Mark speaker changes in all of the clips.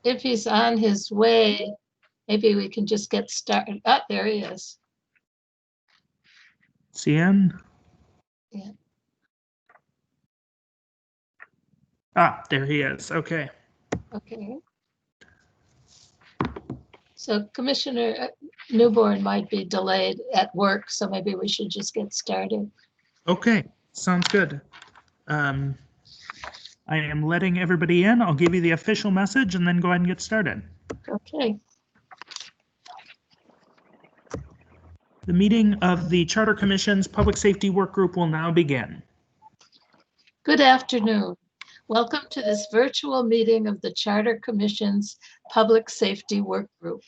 Speaker 1: if he's on his way, maybe we can just get started. Oh, there he is.
Speaker 2: CN?
Speaker 1: Yeah.
Speaker 2: Ah, there he is. Okay.
Speaker 1: Okay. So Commissioner Newborn might be delayed at work, so maybe we should just get started.
Speaker 2: Okay, sounds good. I am letting everybody in. I'll give you the official message and then go ahead and get started.
Speaker 1: Okay.
Speaker 2: The meeting of the Charter Commission's Public Safety Work Group will now begin.
Speaker 1: Good afternoon. Welcome to this virtual meeting of the Charter Commission's Public Safety Work Group.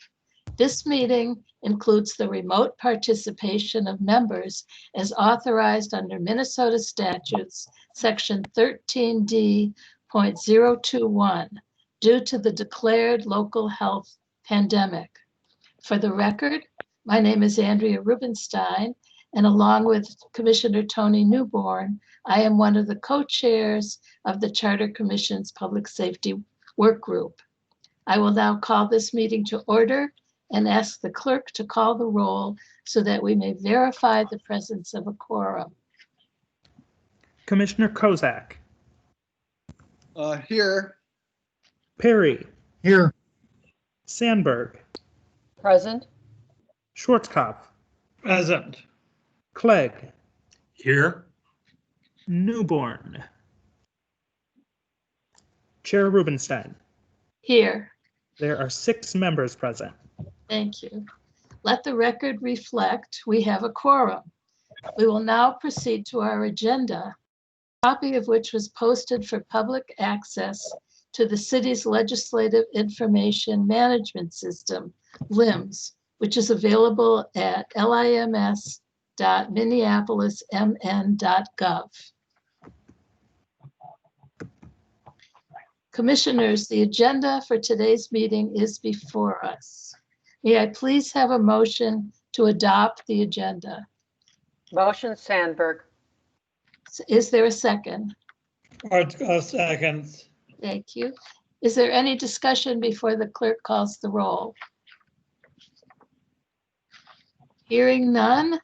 Speaker 1: This meeting includes the remote participation of members as authorized under Minnesota statutes, section 13D.021, due to the declared local health pandemic. For the record, my name is Andrea Rubenstein, and along with Commissioner Tony Newborn, I am one of the co-chairs of the Charter Commission's Public Safety Work Group. I will now call this meeting to order and ask the clerk to call the roll so that we may verify the presence of a quorum.
Speaker 2: Commissioner Kozak.
Speaker 3: Here.
Speaker 2: Perry.
Speaker 3: Here.
Speaker 2: Sandberg.
Speaker 4: Present.
Speaker 2: Schwarzkopf.
Speaker 3: Present.
Speaker 2: Clegg.
Speaker 3: Here.
Speaker 2: Newborn. Chair Rubenstein.
Speaker 1: Here.
Speaker 2: There are 6 members present.
Speaker 1: Thank you. Let the record reflect we have a quorum. We will now proceed to our agenda, a copy of which was posted for public access to the city's Legislative Information Management System, LIMS, which is available at lims.minneapolismn.gov. Commissioners, the agenda for today's meeting is before us. May I please have a motion to adopt the agenda?
Speaker 4: Motion Sandberg.
Speaker 1: Is there a second?
Speaker 3: Second.
Speaker 1: Thank you. Is there any discussion before the clerk calls the roll? Hearing none,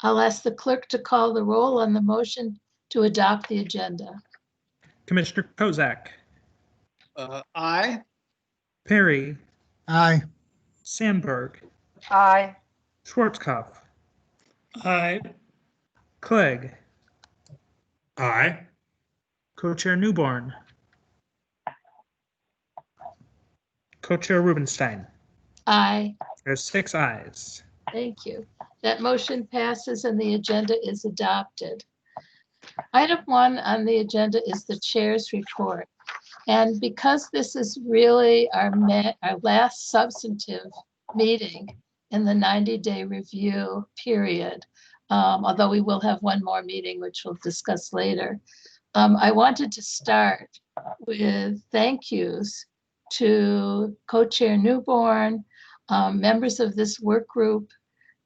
Speaker 1: I'll ask the clerk to call the roll on the motion to adopt the agenda.
Speaker 2: Commissioner Kozak.
Speaker 3: Aye.
Speaker 2: Perry.
Speaker 3: Aye.
Speaker 2: Sandberg.
Speaker 4: Aye.
Speaker 2: Schwarzkopf.
Speaker 3: Aye.
Speaker 2: Clegg.
Speaker 3: Aye.
Speaker 2: Co-Chair Newborn. Co-Chair Rubenstein.
Speaker 1: Aye.
Speaker 2: There's 6 ayes.
Speaker 1: Thank you. That motion passes and the agenda is adopted. Item 1 on the agenda is the chair's report. And because this is really our last substantive meeting in the 90-day review period, although we will have one more meeting, which we'll discuss later, I wanted to start with thank yous to Co-Chair Newborn, members of this work group,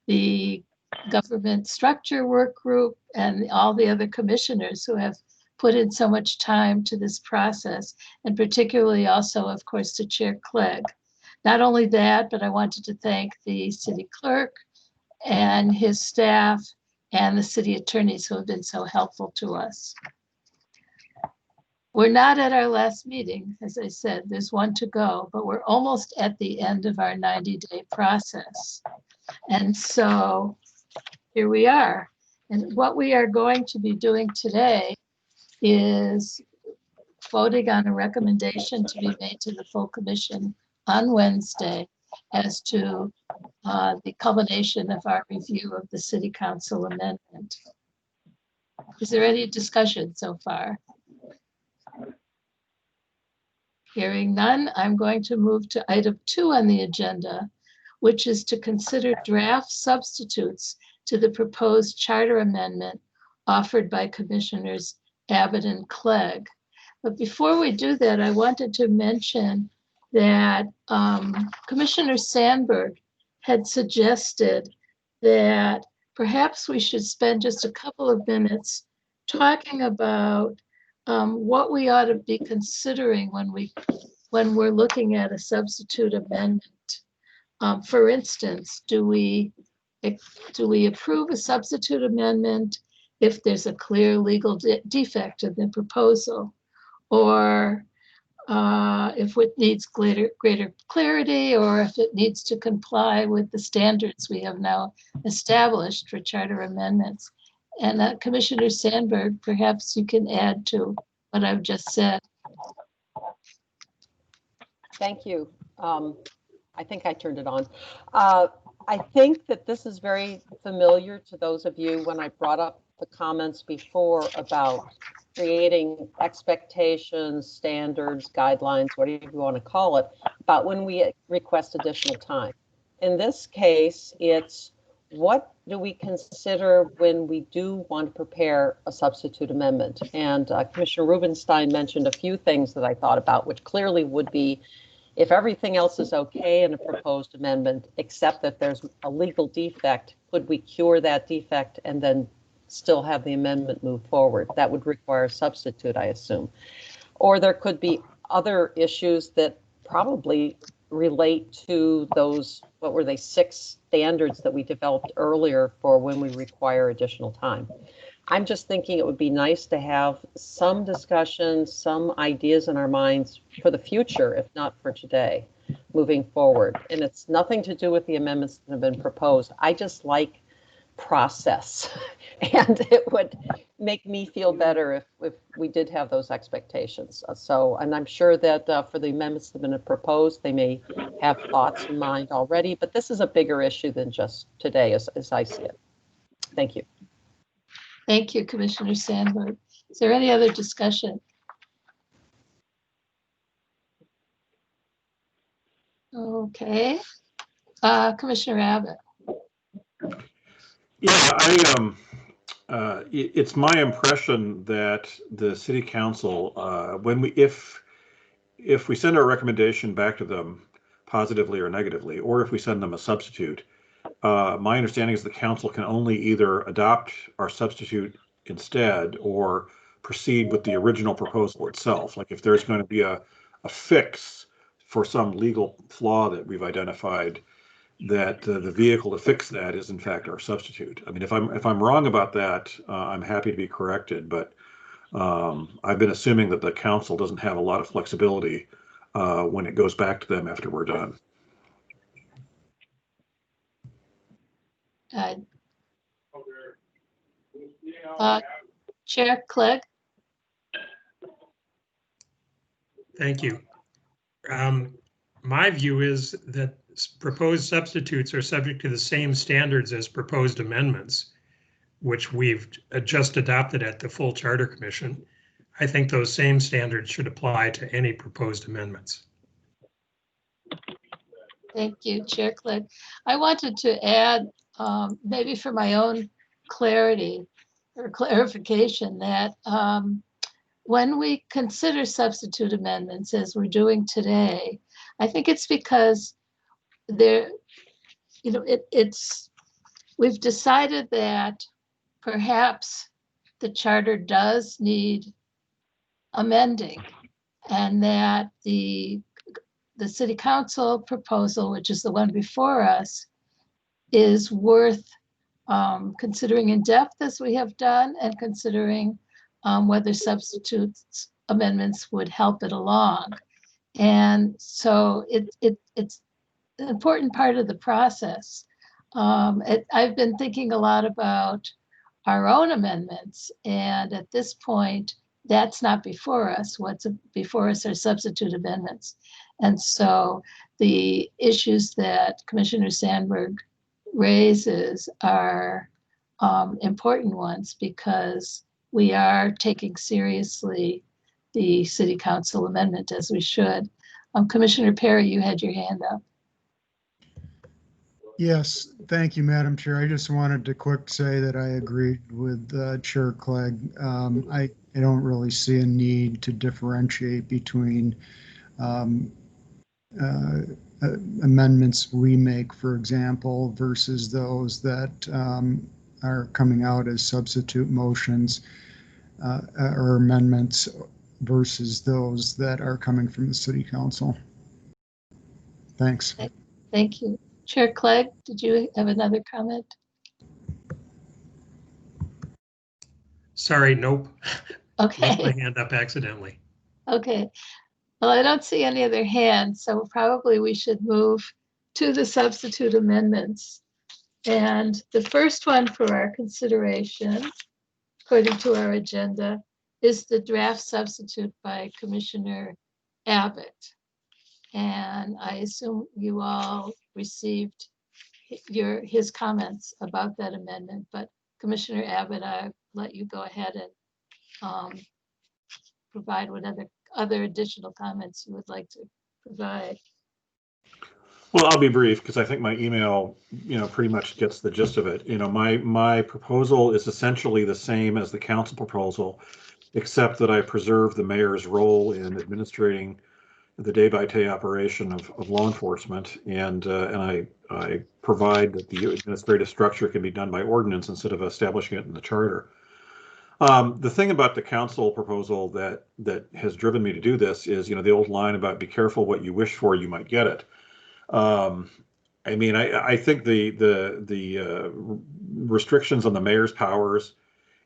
Speaker 1: the government structure work group, and all the other commissioners who have put in so much time to this process, and particularly also, of course, to Chair Clegg. Not only that, but I wanted to thank the city clerk and his staff and the city attorneys who have been so helpful to us. We're not at our last meeting, as I said, there's one to go, but we're almost at the end of our 90-day process. And so here we are. And what we are going to be doing today is voting on a recommendation to be made to the full commission on Wednesday as to the culmination of our review of the city council amendment. Is there any discussion so far? Hearing none, I'm going to move to item 2 on the agenda, which is to consider draft substitutes to the proposed charter amendment offered by Commissioners Abbott and Clegg. But before we do that, I wanted to mention that Commissioner Sandberg had suggested that perhaps we should spend just a couple of minutes talking about what we ought to be considering when we when we're looking at a substitute amendment. For instance, do we approve a substitute amendment if there's a clear legal defect in the proposal, or if it needs greater clarity, or if it needs to comply with the standards we have now established for charter amendments? And Commissioner Sandberg, perhaps you can add to what I've just said.
Speaker 4: Thank you. I think I turned it on. I think that this is very familiar to those of you when I brought up the comments before about creating expectations, standards, guidelines, whatever you want to call it, about when we request additional time. In this case, it's what do we consider when we do want to prepare a substitute amendment? And Commissioner Rubenstein mentioned a few things that I thought about, which clearly would be if everything else is okay in a proposed amendment, except that there's a legal defect, could we cure that defect and then still have the amendment move forward? That would require a substitute, I assume. Or there could be other issues that probably relate to those, what were they, 6 standards that we developed earlier for when we require additional time. I'm just thinking it would be nice to have some discussion, some ideas in our minds for the future, if not for today, moving forward. And it's nothing to do with the amendments that have been proposed. I just like process, and it would make me feel better if we did have those expectations. So, and I'm sure that for the amendments that have been proposed, they may have thoughts in mind already, but this is a bigger issue than just today as I see it. Thank you.
Speaker 1: Thank you, Commissioner Sandberg. Is there any other discussion? Okay. Commissioner Abbott.
Speaker 5: Yeah, it's my impression that the city council, if we send our recommendation back to them positively or negatively, or if we send them a substitute, my understanding is the council can only either adopt our substitute instead or proceed with the original proposal itself. Like if there's going to be a fix for some legal flaw that we've identified, that the vehicle to fix that is in fact our substitute. I mean, if I'm wrong about that, I'm happy to be corrected, but I've been assuming that the council doesn't have a lot of flexibility when it goes back to them after we're done.
Speaker 1: Chair Clegg.
Speaker 3: Thank you. My view is that proposed substitutes are subject to the same standards as proposed amendments, which we've just adopted at the full Charter Commission. I think those same standards should apply to any proposed amendments.
Speaker 1: Thank you, Chair Clegg. I wanted to add, maybe for my own clarity or clarification, that when we consider substitute amendments, as we're doing today, I think it's because we've decided that perhaps the charter does need amending, and that the city council proposal, which is the one before us, is worth considering in depth as we have done, and considering whether substitutes amendments would help it along. And so it's an important part of the process. I've been thinking a lot about our own amendments, and at this point, that's not before us. What's before us are substitute amendments. And so the issues that Commissioner Sandberg raises are important ones, because we are taking seriously the city council amendment, as we should. Commissioner Perry, you had your hand up.
Speaker 6: Yes, thank you, Madam Chair. I just wanted to quick say that I agreed with Chair Clegg. I don't really see a need to differentiate between amendments we make, for example, versus those that are coming out as substitute motions or amendments. versus those that are coming from the city council. Thanks.
Speaker 1: Thank you. Chair Clegg, did you have another comment?
Speaker 3: Sorry, nope. Left my
Speaker 1: Okay,
Speaker 3: hand up accidentally.
Speaker 1: okay. Well, I don't see any other hands, so probably we should move to the substitute amendments. And the first one for our consideration, according to our agenda, is the draft substitute by Commissioner Abbott. And I assume you all received his comments about that amendment, but Commissioner Abbott, I'll let you go ahead and provide what other additional comments you would like to provide.
Speaker 5: Well, I'll be brief because I think my email, pretty much gets the gist of it. My proposal is essentially the same as the council proposal, except that I preserve the mayor's role in administrating the day-by-day operation of law enforcement, and I provide that the administrative structure can be done by ordinance instead of establishing it in the charter. The thing about the council proposal that has driven me to do this is, the old line about be careful what you wish for, you might get it. I think the restrictions on the mayor's powers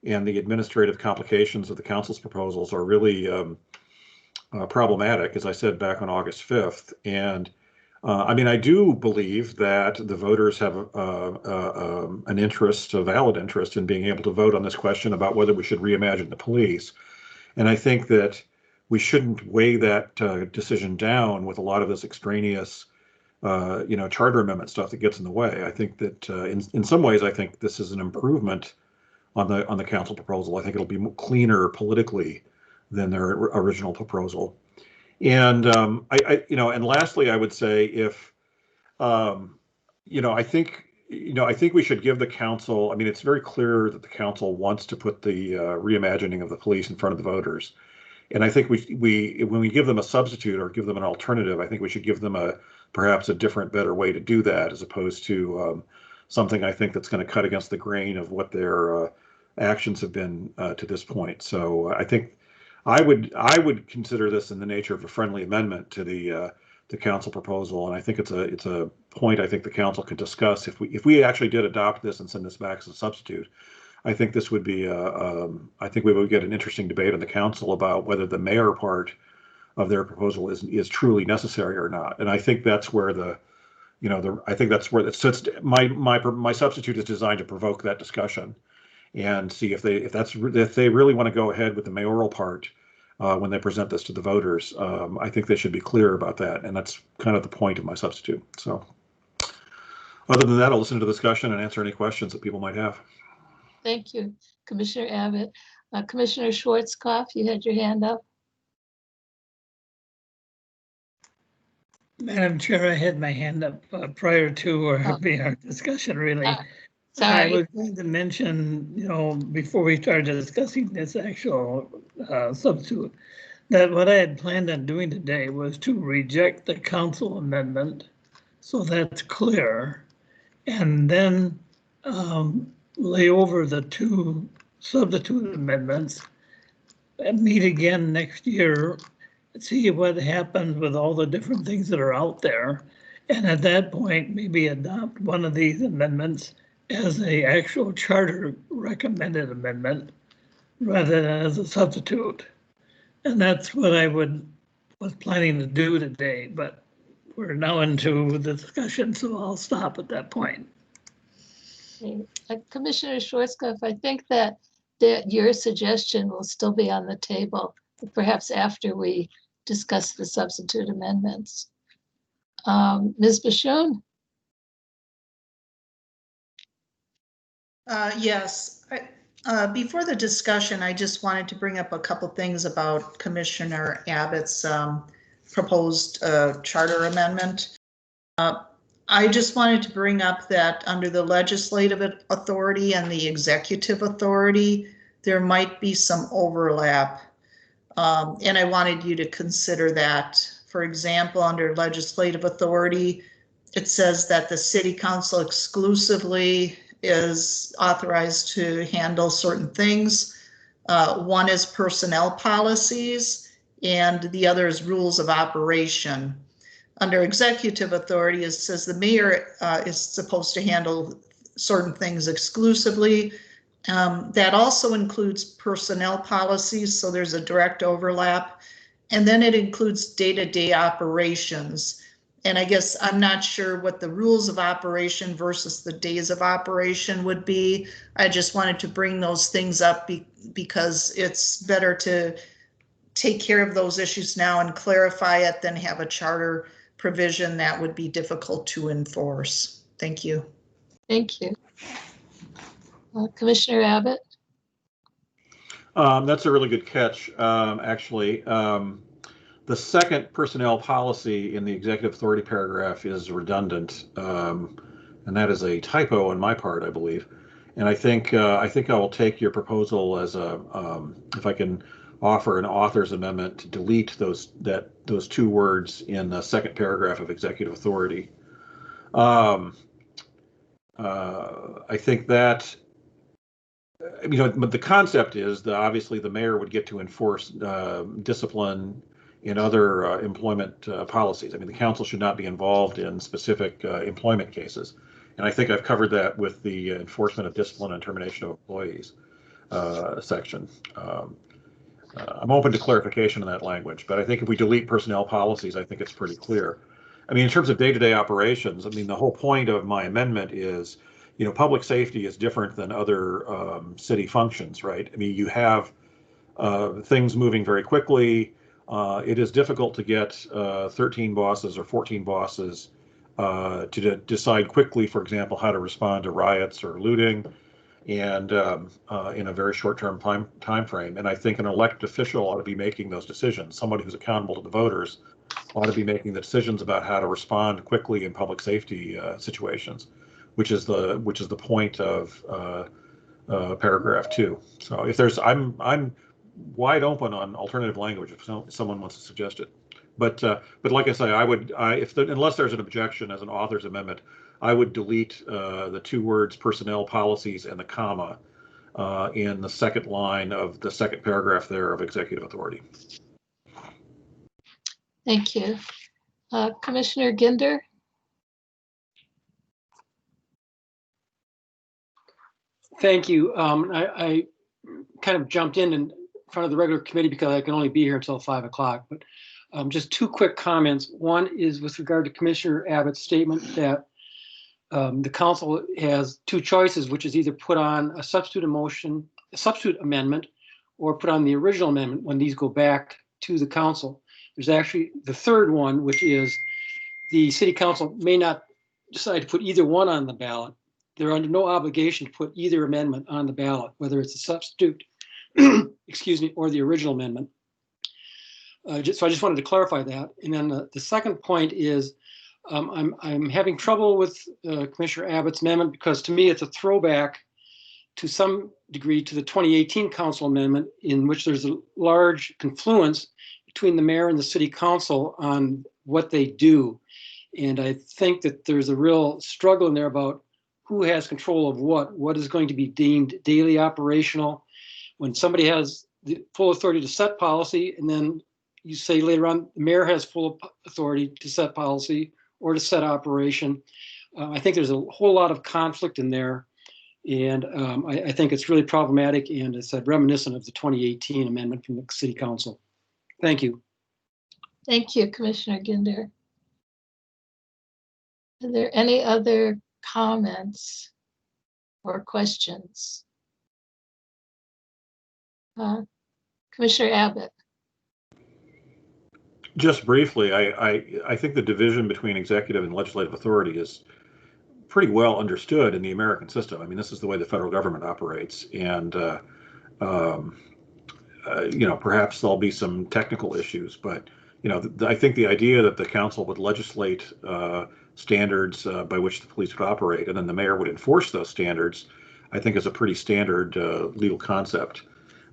Speaker 5: and the administrative complications of the council's proposals are really problematic, as I said back on August 5th. And I do believe that the voters have an interest, a valid interest, in being able to vote on this question about whether we should reimagine the police. And I think that we shouldn't weigh that decision down with a lot of this extraneous charter amendment stuff that gets in the way. I think that in some ways, I think this is an improvement on the council proposal. I think it'll be cleaner politically than their original proposal. And and lastly, I would say if I think we should give the council. It's very clear that the council wants to put the reimagining of the police in front of the voters. And I think we when we give them a substitute or give them an alternative, I think we should give them perhaps a different, better way to do that, as opposed to something I think that's going to cut against the grain of what their actions have been to this point. So I think I would consider this in the nature of a friendly amendment to the council proposal, and I think it's a point I think the council could discuss if we actually did adopt this and send this back as a substitute. I think this would be I think we would get an interesting debate on the council about whether the mayor part of their proposal is truly necessary or not. And I think that's where I think that's where it sits. My substitute is designed to provoke that discussion and see if they really want to go ahead with the mayoral part when they present this to the voters. I think they should be clear about that, and that's kind of the point of my substitute. So other than that, I'll listen to the discussion and answer any questions that people might have.
Speaker 1: Thank you, Commissioner Abbott. Commissioner Schwarzkopf, you had your hand up.
Speaker 7: Madam Chair, I had my hand up prior to our discussion, really.
Speaker 1: Sorry.
Speaker 7: I was going to mention, before we started discussing this actual substitute, that what I had planned on doing today was to reject the council amendment, so that's clear, and then lay over the two substitute amendments and meet again next year, see what happens with all the different things that are out there. And at that point, maybe adopt one of these amendments as a actual charter recommended amendment rather than as a substitute. And that's what I was planning to do today, but we're now into the discussion, so I'll stop at that point.
Speaker 1: Commissioner Schwarzkopf, I think that your suggestion will still be on the table, perhaps after we discuss the substitute amendments. Ms. Bashoon?
Speaker 8: Yes. Before the discussion, I just wanted to bring up a couple things about Commissioner Abbott's proposed charter amendment. I just wanted to bring up that under the legislative authority and the executive authority, there might be some overlap. And I wanted you to consider that. For example, under legislative authority, it says that the city council exclusively is authorized to handle certain things. One is personnel policies, and the other is rules of operation. Under executive authority, it says the mayor is supposed to handle certain things exclusively. That also includes personnel policies, so there's a direct overlap. And then it includes day-to-day operations. And I guess I'm not sure what the rules of operation versus the days of operation would be. I just wanted to bring those things up because it's better to take care of those issues now and clarify it than have a charter provision that would be difficult to enforce. Thank you.
Speaker 1: Thank you. Commissioner Abbott?
Speaker 5: That's a really good catch, actually. The second personnel policy in the executive authority paragraph is redundant, and that is a typo on my part, I believe. And I think I will take your proposal as a if I can offer an author's amendment to delete those two words in the second paragraph of executive authority. I think that, but the concept is that obviously the mayor would get to enforce discipline in other employment policies. I mean, the council should not be involved in specific employment cases. And I think I've covered that with the enforcement of discipline and termination of employees section. I'm open to clarification in that language, but I think if we delete personnel policies, I think it's pretty clear. I mean, in terms of day-to-day operations, I mean, the whole point of my amendment is, public safety is different than other city functions, right? I mean, you have things moving very quickly. It is difficult to get 13 bosses or 14 bosses to decide quickly, for example, how to respond to riots or looting, and in a very short-term time frame. And I think an elected official ought to be making those decisions. Somebody who's accountable to the voters ought to be making the decisions about how to respond quickly in public safety situations, which is the point of paragraph 2. So if there's, I'm wide open on alternative language if someone wants to suggest it. But like I say, unless there's an objection as an author's amendment, I would delete the two words personnel policies and the comma in the second line of the second paragraph there of executive authority.
Speaker 1: Thank you. Commissioner Ginder?
Speaker 9: Thank you. I kind of jumped in front of the regular committee because I can only be here until 5 o'clock, but just two quick comments. One is with regard to Commissioner Abbott's statement that the council has two choices, which is either put on a substitute amendment, or put on the original amendment when these go back to the council. There's actually the third one, which is the city council may not decide to put either one on the ballot. They're under no obligation to put either amendment on the ballot, whether it's a substitute, excuse me, or the original amendment. So I just wanted to clarify that. And then the second point is I'm having trouble with Commissioner Abbott's amendment because to me it's a throwback to some degree to the 2018 council amendment, in which there's a large confluence between the mayor and the city council on what they do. And I think that there's a real struggle in there about who has control of what is going to be deemed daily operational. When somebody has the full authority to set policy, and then you say later on, the mayor has full authority to set policy or to set operation. I think there's a whole lot of conflict in there. And I think it's really problematic, and it's reminiscent of the 2018 amendment from the city council. Thank you.
Speaker 1: Thank you, Commissioner Ginder. Are there any other comments or questions? Commissioner Abbott.
Speaker 5: Just briefly, I think the division between executive and legislative authority is pretty well understood in the American system. I mean, this is the way the federal government operates, and perhaps there'll be some technical issues, but I think the idea that the council would legislate standards by which the police would operate, and then the mayor would enforce those standards, I think is a pretty standard legal concept.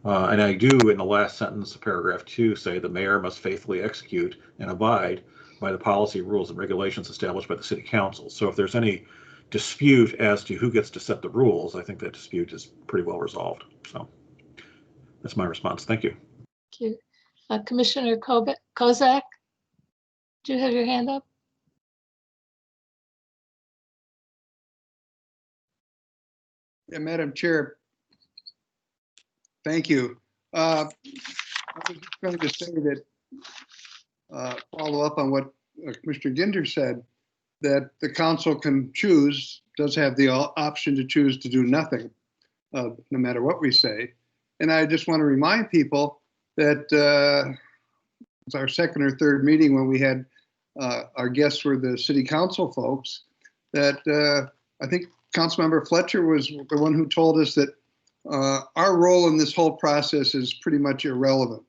Speaker 5: And I do, in the last sentence of paragraph 2, say the mayor must faithfully execute and abide by the policy, rules, and regulations established by the city council. So if there's any dispute as to who gets to set the rules, I think that dispute is pretty well resolved. So That's my response. Thank you.
Speaker 1: Thank you. Commissioner Kozak, do you have your hand up?
Speaker 10: Yeah, Madam Chair, thank you. I was just going to say that, follow up on what Commissioner Ginder said, that the council can choose, does have the option to choose to do nothing, no matter what we say. And I just want to remind people that it's our second or third meeting when we had our guests were the city council folks, that I think Councilmember Fletcher was the one who told us that our role in this whole process is pretty much irrelevant,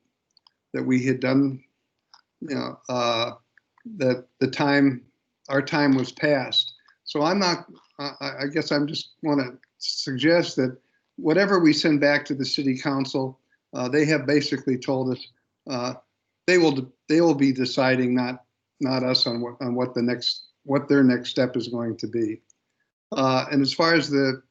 Speaker 10: that we had done, you know, that our time was past. So I'm not, I guess I'm just want to suggest that whatever we send back to the city council, they have basically told us they will be deciding, not us, on what their next step is going to be. And as far as the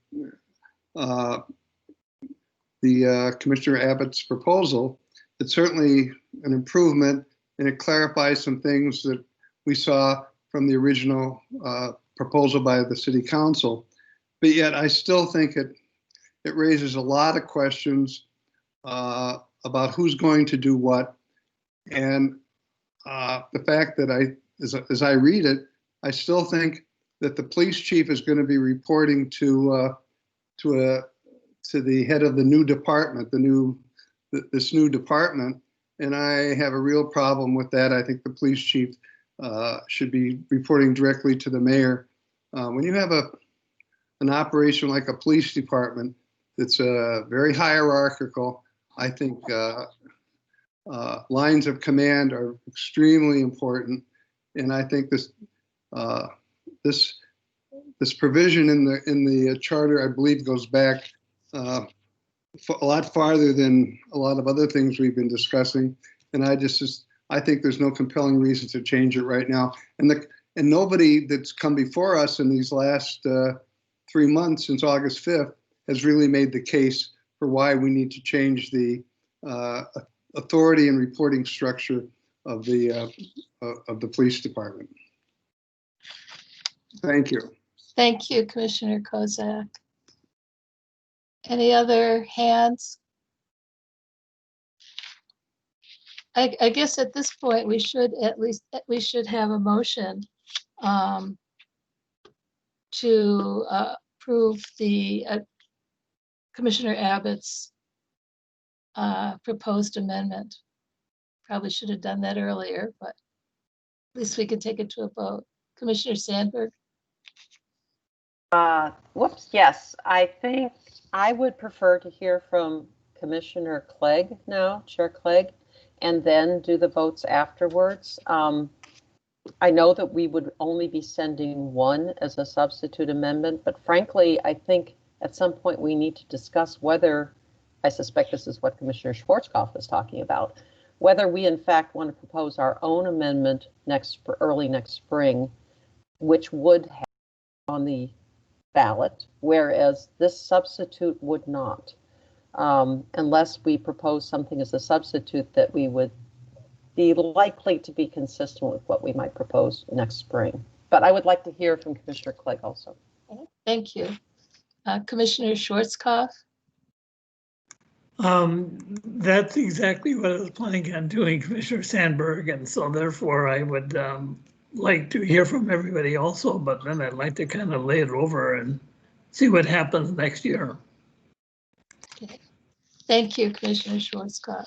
Speaker 10: Commissioner Abbott's proposal, it's certainly an improvement, and it clarifies some things that we saw from the original proposal by the city council. But yet I still think it raises a lot of questions about who's going to do what. And the fact that as I read it, I still think that the police chief is going to be reporting to the head of the new department, this new department, and I have a real problem with that. I think the police chief should be reporting directly to the mayor. When you have an operation like a police department that's very hierarchical, I think lines of command are extremely important, and I think this provision in the charter, I believe, goes back a lot farther than a lot of other things we've been discussing, and I think there's no compelling reason to change it right now. And nobody that's come before us in these last 3 months since August 5th has really made the case for why we need to change the authority and reporting structure of the police department. Thank you.
Speaker 1: Thank you, Commissioner Kozak. Any other hands? I guess at this point we should have a motion to approve the Commissioner Abbott's proposed amendment. Probably should have done that earlier, but at least we could take it to a vote. Commissioner Sandberg?
Speaker 4: Whoops, yes, I think I would prefer to hear from Commissioner Clegg now, Chair Clegg, and then do the votes afterwards. I know that we would only be sending one as a substitute amendment, but frankly, I think at some point we need to discuss whether, I suspect this is what Commissioner Schwarzkopf is talking about, whether we in fact want to propose our own amendment early next spring, which would have on the ballot, whereas this substitute would not, unless we propose something as a substitute that we would be likely to be consistent with what we might propose next spring. But I would like to hear from Commissioner Clegg also.
Speaker 1: Thank you. Commissioner Schwarzkopf?
Speaker 7: That's exactly what I was planning on doing, Commissioner Sandberg, and so therefore I would like to hear from everybody also, but then I'd like to kind of lay it over and see what happens next year.
Speaker 1: Okay. Thank you, Commissioner Schwarzkopf.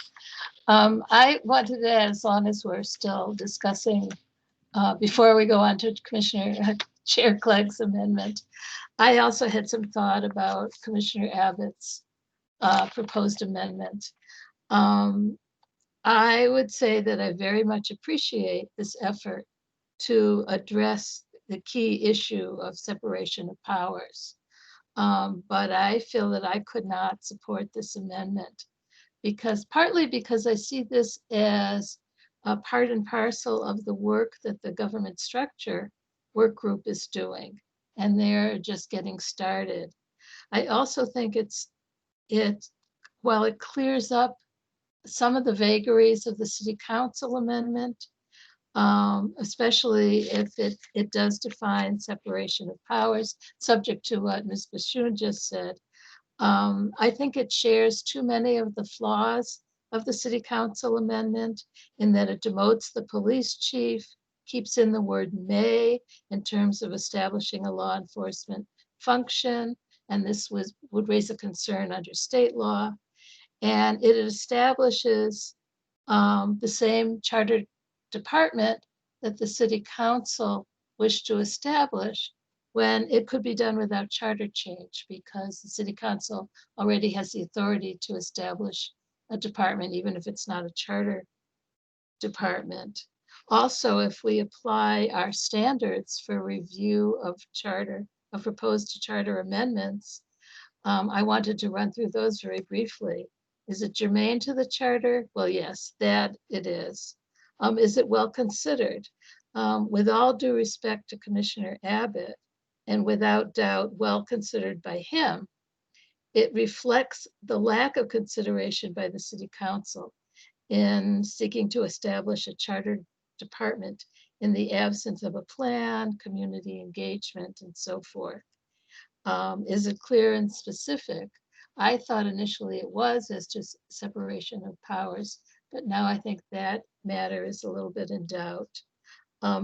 Speaker 1: I wanted to add, as long as we're still discussing, before we go on to Commissioner Chair Clegg's amendment, I also had some thought about Commissioner Abbott's proposed amendment. I would say that I very much appreciate this effort to address the key issue of separation of powers. But I feel that I could not support this amendment partly because I see this as a part and parcel of the work that the government structure work group is doing, and they're just getting started. I also think it while it clears up some of the vagaries of the city council amendment, especially if it does define separation of powers, subject to what Ms. Bashoon just said. I think it shares too many of the flaws of the city council amendment in that it demotes the police chief, keeps in the word may in terms of establishing a law enforcement function, and this would raise a concern under state law. And it establishes the same charter department that the city council wished to establish, when it could be done without charter change, because the city council already has the authority to establish a department, even if it's not a charter department. Also, if we apply our standards for review of proposed charter amendments, I wanted to run through those very briefly. Is it germane to the charter? Well, yes, that it is. Is it well considered? With all due respect to Commissioner Abbott, and without doubt well considered by him, it reflects the lack of consideration by the city council in seeking to establish a charter department in the absence of a plan, community engagement, and so forth. Is it clear and specific? I thought initially it was as to separation of powers, but now I think that matter is a little bit in doubt.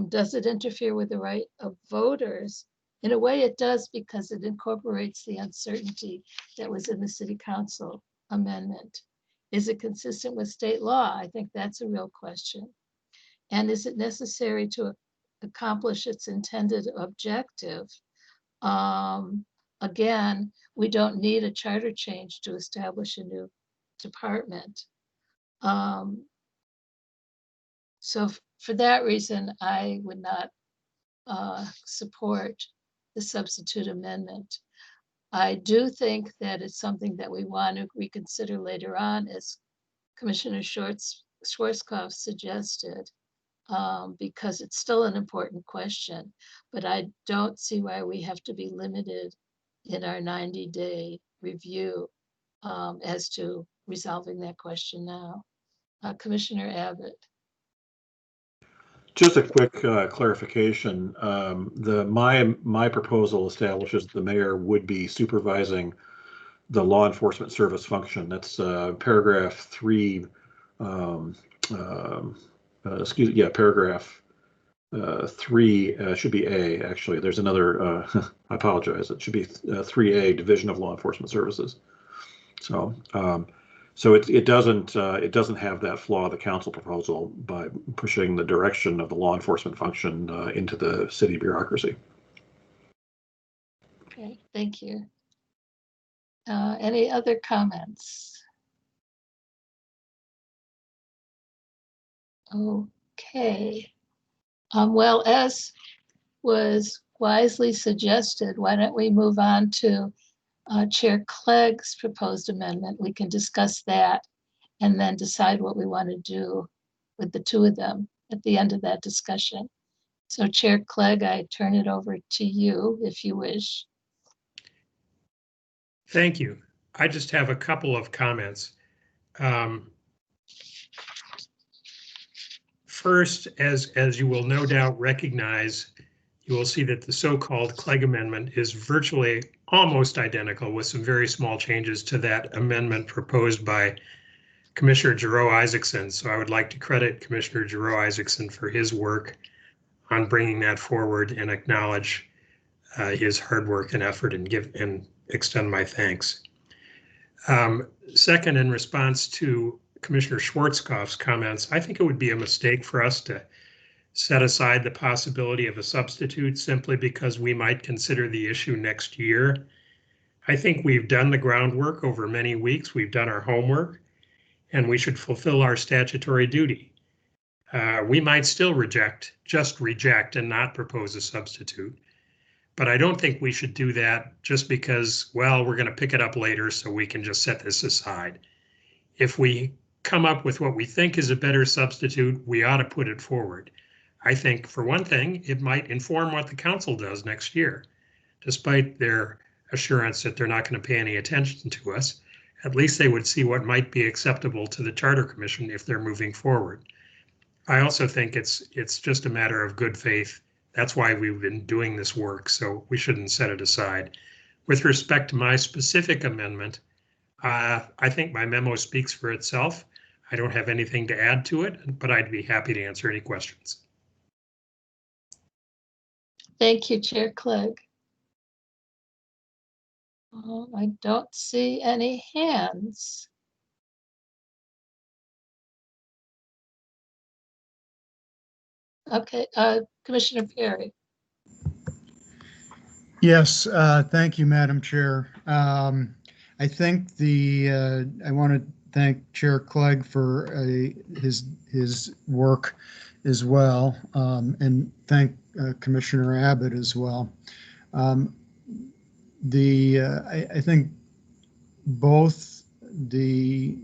Speaker 1: Does it interfere with the right of voters? In a way it does, because it incorporates the uncertainty that was in the city council amendment. Is it consistent with state law? I think that's a real question. And is it necessary to accomplish its intended objective? Again, we don't need a charter change to establish a new department. So for that reason, I would not support the substitute amendment. I do think that it's something that we want to reconsider later on, as Commissioner Schwarzkopf suggested, because it's still an important question, but I don't see why we have to be limited in our 90-day review as to resolving that question now. Commissioner Abbott.
Speaker 5: Just a quick clarification. My proposal establishes the mayor would be supervising the law enforcement service function. That's paragraph 3. Paragraph 3 should be A. Actually, there's another. I apologize. It should be 3A, Division of Law Enforcement Services. So. So it doesn't have that flaw of the council proposal by pushing the direction of the law enforcement function into the city bureaucracy.
Speaker 1: Okay, thank you. Any other comments? Okay. Well, as was wisely suggested, why don't we move on to Chair Clegg's proposed amendment? We can discuss that and then decide what we want to do with the two of them at the end of that discussion. So Chair Clegg, I turn it over to you if you wish.
Speaker 3: Thank you. I just have a couple of comments. First, as you will no doubt recognize, you will see that the so-called Clegg amendment is virtually almost identical, with some very small changes to that amendment proposed by Commissioner Giroux Isaacson. So I would like to credit Commissioner Giroux Isaacson for his work on bringing that forward and acknowledge his hard work and effort and extend my thanks. Second, in response to Commissioner Schwarzkopf's comments, I think it would be a mistake for us to set aside the possibility of a substitute simply because we might consider the issue next year. I think we've done the groundwork over many weeks. We've done our homework, and we should fulfill our statutory duty. We might still just reject and not propose a substitute. But I don't think we should do that just because, well, we're going to pick it up later, so we can just set this aside. If we come up with what we think is a better substitute, we ought to put it forward. I think, for one thing, it might inform what the council does next year, despite their assurance that they're not going to pay any attention to us. at least they would see what might be acceptable to the Charter Commission if they're moving forward. I also think it's just a matter of good faith. That's why we've been doing this work, so we shouldn't set it aside. With respect to my specific amendment, I think my memo speaks for itself. I don't have anything to add to it, but I'd be happy to answer any questions.
Speaker 1: Thank you, Chair Clegg. I don't see any hands. Okay, Commissioner Perry.
Speaker 6: Yes, thank you, Madam Chair. I think I want to thank Chair Clegg for his work as well, and thank Commissioner Abbott as well. I think both the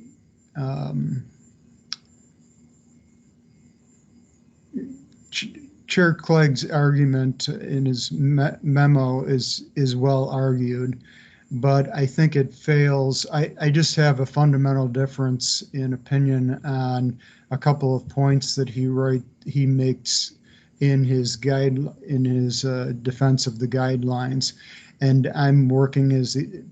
Speaker 6: Chair Clegg's argument in his memo is well argued, but I think it fails. I just have a fundamental difference in opinion on a couple of points that he makes in his defense of the guidelines, and I'm working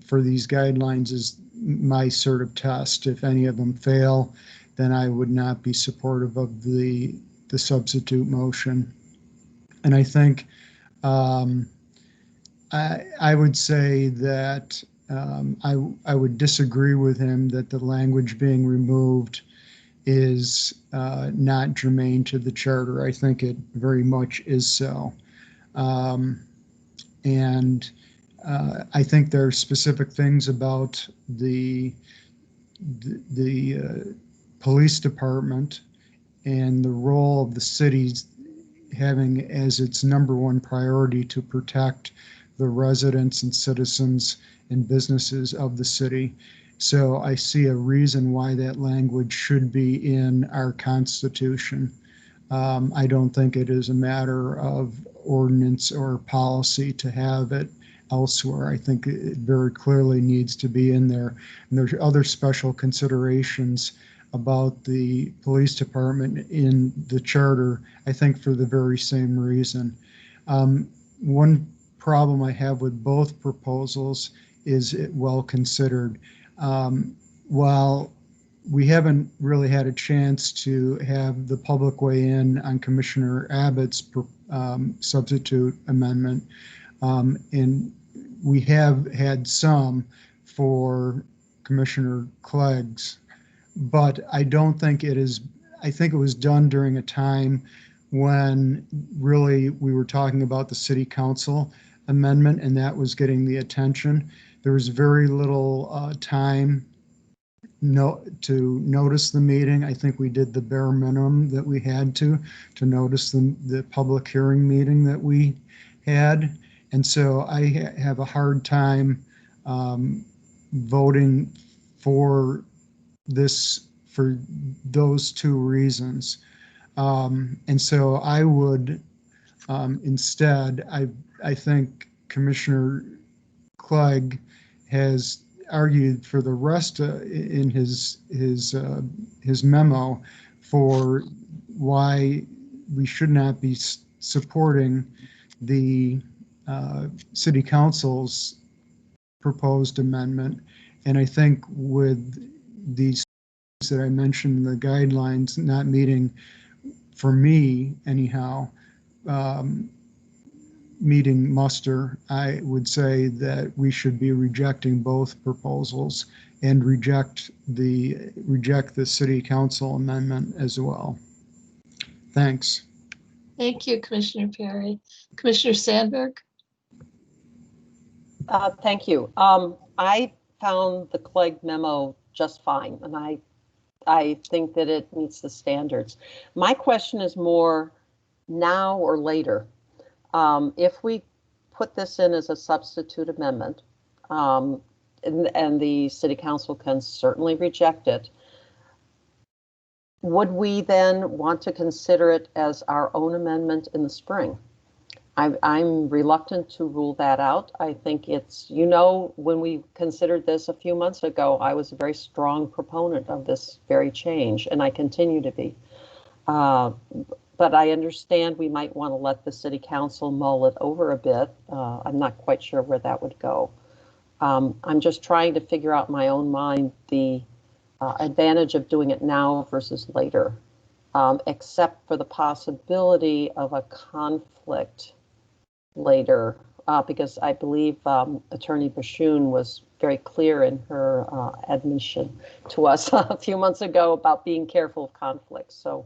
Speaker 6: for these guidelines as my sort of test. If any of them fail, then I would not be supportive of the substitute motion. And I think I would say that I would disagree with him that the language being removed is not germane to the charter. I think it very much is so. And I think there are specific things about the police department and the role of the cities having as its number one priority to protect the residents and citizens and businesses of the city. So I see a reason why that language should be in our Constitution. I don't think it is a matter of ordinance or policy to have it elsewhere. I think it very clearly needs to be in there. And there's other special considerations about the police department in the charter, I think for the very same reason. One problem I have with both proposals is it well considered. While we haven't really had a chance to have the public weigh in on Commissioner Abbott's substitute amendment, and we have had some for Commissioner Clegg's, but I don't think it is. I think it was done during a time when really we were talking about the city council amendment, and that was getting the attention. There was very little time to notice the meeting. I think we did the bare minimum that we had to notice the public hearing meeting that we had. And so I have a hard time voting for this for those two reasons. And so I would instead, I think Commissioner Clegg has argued for the rest in his memo for why we should not be supporting the city council's proposed amendment. And I think with these that I mentioned, the guidelines not meeting, for me anyhow, meeting muster, I would say that we should be rejecting both proposals and reject the city council amendment as well. Thanks.
Speaker 1: Thank you, Commissioner Perry. Commissioner Sandberg?
Speaker 4: Thank you. I found the Clegg memo just fine, and I think that it meets the standards. My question is more now or later. If we put this in as a substitute amendment, and the city council can certainly reject it, would we then want to consider it as our own amendment in the spring? I'm reluctant to rule that out. I think it's, you know, when we considered this a few months ago, I was a very strong proponent of this very change, and I continue to be. But I understand we might want to let the city council mull it over a bit. I'm not quite sure where that would go. I'm just trying to figure out in my own mind the advantage of doing it now versus later, except for the possibility of a conflict later, because I believe Attorney Bashoon was very clear in her admission to us a few months ago about being careful of conflicts. So,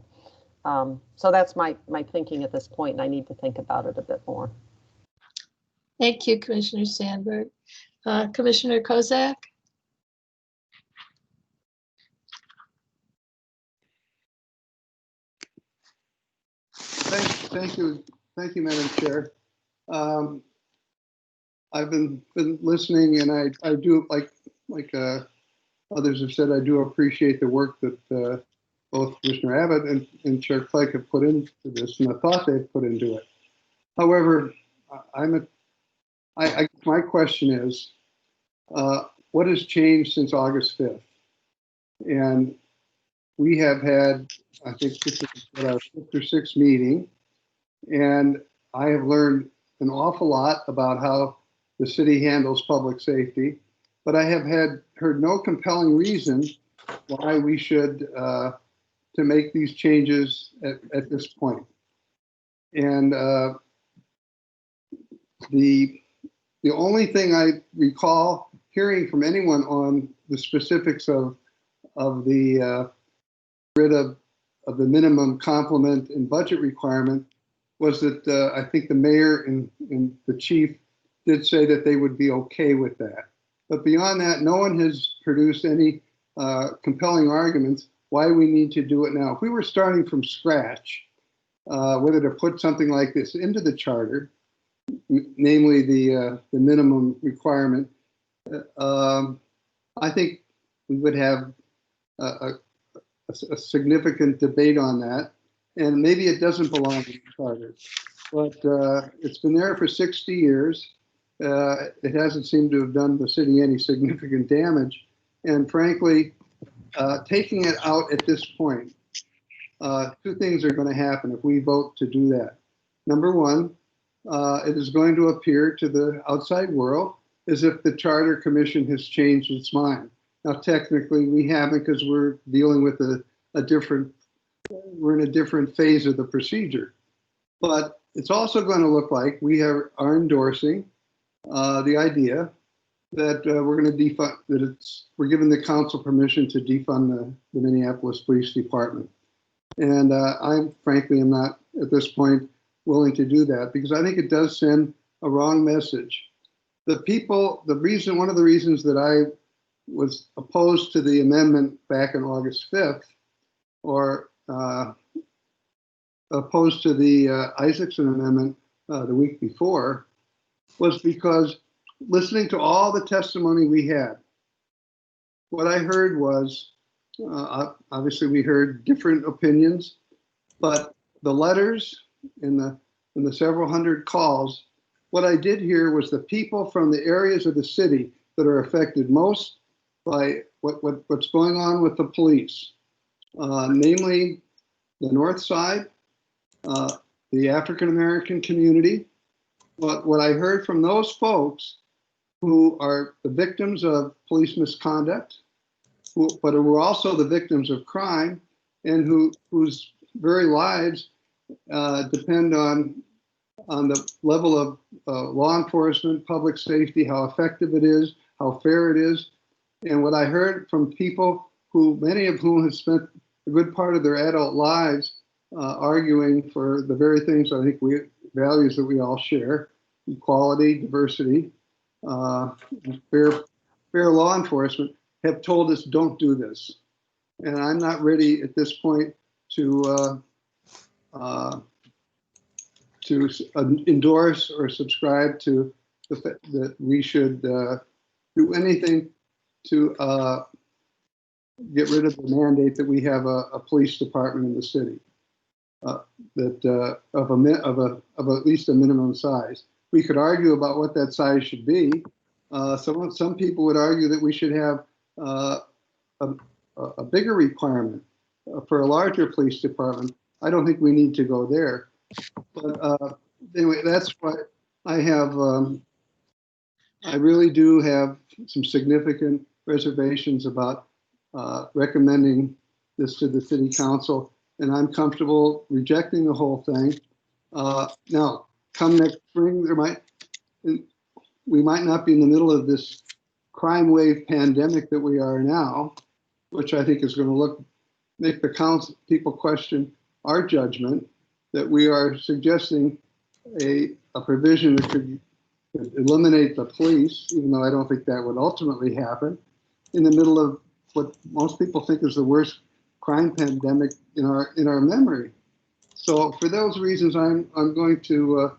Speaker 4: so that's my thinking at this point, and I need to think about it a bit more.
Speaker 1: Thank you, Commissioner Sandberg. Commissioner Kozak?
Speaker 10: Thank you, Madam Chair. I've been listening, and I do, like others have said, I do appreciate the work that both Commissioner Abbott and Chair Clegg have put into this, and the thought they've put into it. However, my question is, what has changed since August 5th? And we have had, I think this is our 5th or 6th meeting, and I have learned an awful lot about how the city handles public safety, but I have heard no compelling reason why we should to make these changes at this point. And the only thing I recall hearing from anyone on the specifics of the rid of the minimum complement and budget requirement was that I think the mayor and the chief did say that they would be okay with that. But beyond that, no one has produced any compelling arguments why we need to do it now. If we were starting from scratch, whether to put something like this into the charter, namely the minimum requirement, I think we would have a significant debate on that. And maybe it doesn't belong in the charter, but it's been there for 60 years. It hasn't seemed to have done the city any significant damage. And frankly, taking it out at this point, two things are going to happen if we vote to do that. Number one, it is going to appear to the outside world as if the Charter Commission has changed its mind. Now, technically, we haven't, because we're dealing with we're in a different phase of the procedure. But it's also going to look like we are endorsing the idea that we're going to defund, we're giving the council permission to defund the Minneapolis Police Department. And I frankly am not at this point willing to do that, because I think it does send a wrong message. One of the reasons that I was opposed to the amendment back on August 5th, or opposed to the Isaacson amendment the week before, was because listening to all the testimony we had, what I heard was, obviously we heard different opinions, but the letters and the several hundred calls, what I did hear was the people from the areas of the city that are affected most by what's going on with the police, namely the North Side, the African-American community. What I heard from those folks who are the victims of police misconduct, but who are also the victims of crime, and whose very lives depend on the level of law enforcement, public safety, how effective it is, how fair it is. And what I heard from people many of whom have spent a good part of their adult lives arguing for the very things I think values that we all share: equality, diversity, fair law enforcement, have told us don't do this. And I'm not ready at this point to endorse or subscribe to the fact that we should do anything to get rid of the mandate that we have a police department in the city. that of at least a minimum size. We could argue about what that size should be. Some people would argue that we should have a bigger requirement for a larger police department. I don't think we need to go there. But anyway, that's what I have. I really do have some significant reservations about recommending this to the city council, and I'm comfortable rejecting the whole thing. Now, come next spring, we might not be in the middle of this crime wave pandemic that we are now, which I think is going to make the council people question our judgment that we are suggesting a provision that could eliminate the police, even though I don't think that would ultimately happen, in the middle of what most people think is the worst crime pandemic in our memory. So for those reasons, I'm going to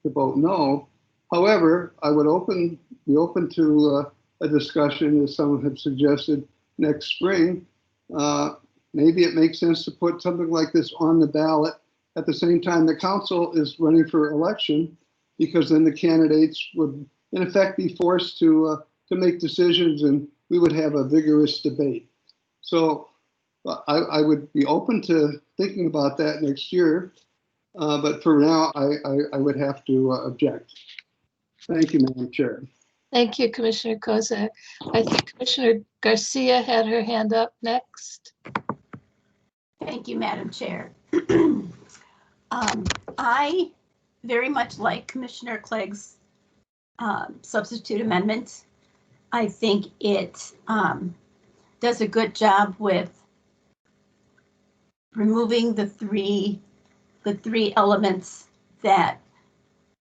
Speaker 10: vote no. However, I would be open to a discussion, as some have suggested, next spring. Maybe it makes sense to put something like this on the ballot at the same time the council is running for election, because then the candidates would, in effect, be forced to make decisions, and we would have a vigorous debate. So I would be open to thinking about that next year, but for now, I would have to object. Thank you, Madam Chair.
Speaker 1: Thank you, Commissioner Kozak. I think Commissioner Garcia had her hand up next.
Speaker 11: Thank you, Madam Chair. I very much like Commissioner Clegg's substitute amendment. I think it does a good job with removing the three elements that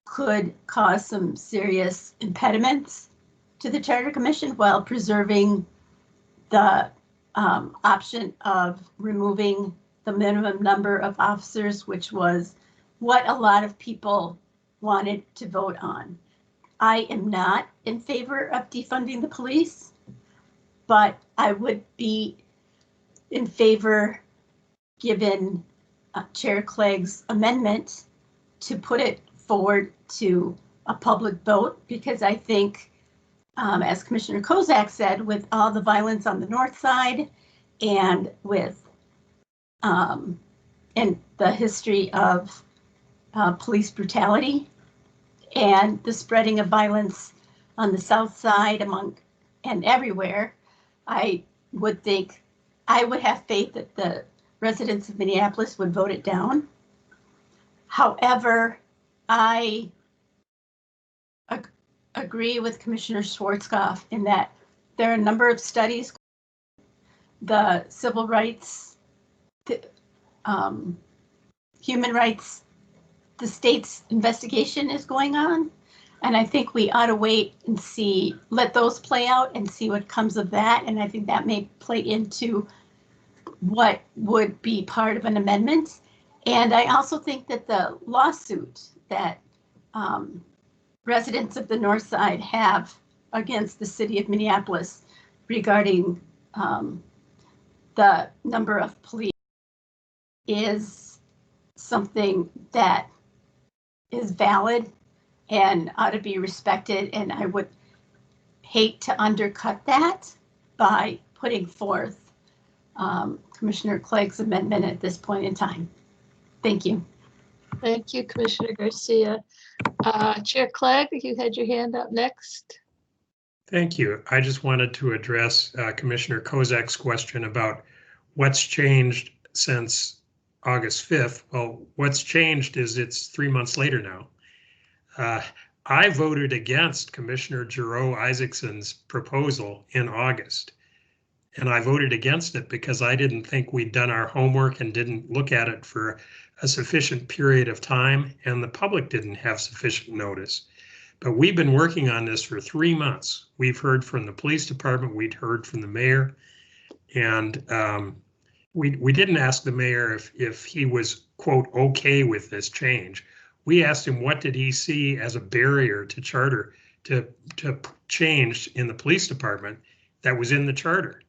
Speaker 11: could cause some serious impediments to the Charter Commission while preserving the option of removing the minimum number of officers, which was what a lot of people wanted to vote on. I am not in favor of defunding the police, but I would be in favor, given Chair Clegg's amendment, to put it forward to a public vote, because I think, as Commissioner Kozak said, with all the violence on the north side and with and the history of police brutality and the spreading of violence on the south side and everywhere, I would have faith that the residents of Minneapolis would vote it down. However, I agree with Commissioner Schwarzkopf in that there are a number of studies, the civil rights, human rights, the state's investigation is going on. And I think we ought to wait and let those play out and see what comes of that. And I think that may play into what would be part of an amendment. And I also think that the lawsuit that residents of the north side have against the city of Minneapolis regarding the number of police is something that is valid and ought to be respected. And I would hate to undercut that by putting forth Commissioner Clegg's amendment at this point in time. Thank you.
Speaker 1: Thank you, Commissioner Garcia. Chair Clegg, you had your hand up next.
Speaker 3: Thank you. I just wanted to address Commissioner Kozak's question about what's changed since August 5th. Well, what's changed is it's 3 months later now. I voted against Commissioner Giroux Isaacson's proposal in August. And I voted against it because I didn't think we'd done our homework and didn't look at it for a sufficient period of time, and the public didn't have sufficient notice. But we've been working on this for 3 months. We've heard from the police department, we'd heard from the mayor, and we didn't ask the mayor if he was, quote, okay with this change. We asked him what did he see as a barrier to charter to change in the police department that was in the charter.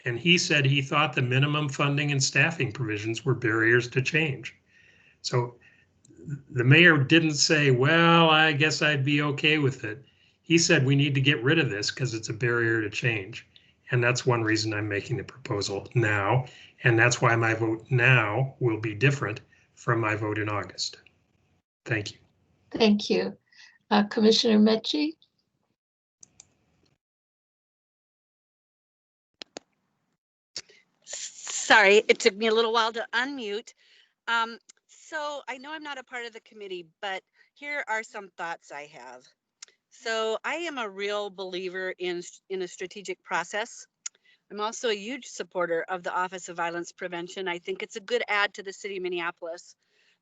Speaker 3: And he said he thought the minimum funding and staffing provisions were barriers to change. So the mayor didn't say, well, I guess I'd be okay with it. He said we need to get rid of this because it's a barrier to change. And that's one reason I'm making the proposal now. And that's why my vote now will be different from my vote in August. Thank you.
Speaker 1: Thank you. Commissioner Mecci?
Speaker 12: Sorry, it took me a little while to unmute. So I know I'm not a part of the committee, but here are some thoughts I have. So I am a real believer in a strategic process. I'm also a huge supporter of the Office of Violence Prevention. I think it's a good add to the city of Minneapolis.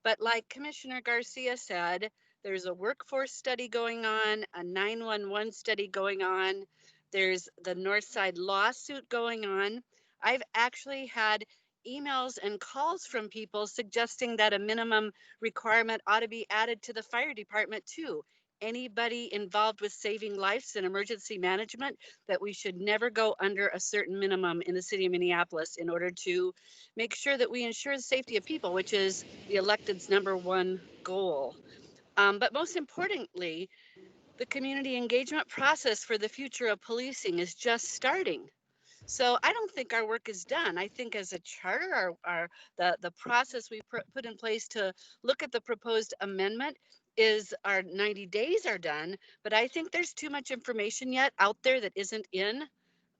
Speaker 12: But like Commissioner Garcia said, there's a workforce study going on, a 911 study going on. There's the Northside lawsuit going on. I've actually had emails and calls from people suggesting that a minimum requirement ought to be added to the fire department too. Anybody involved with saving lives and emergency management, that we should never go under a certain minimum in the city of Minneapolis in order to make sure that we ensure the safety of people, which is the elected's #1 goal. But most importantly, the community engagement process for the future of policing is just starting. So I don't think our work is done. I think as a charter, the process we put in place to look at the proposed amendment is our 90 days are done, but I think there's too much information yet out there that isn't in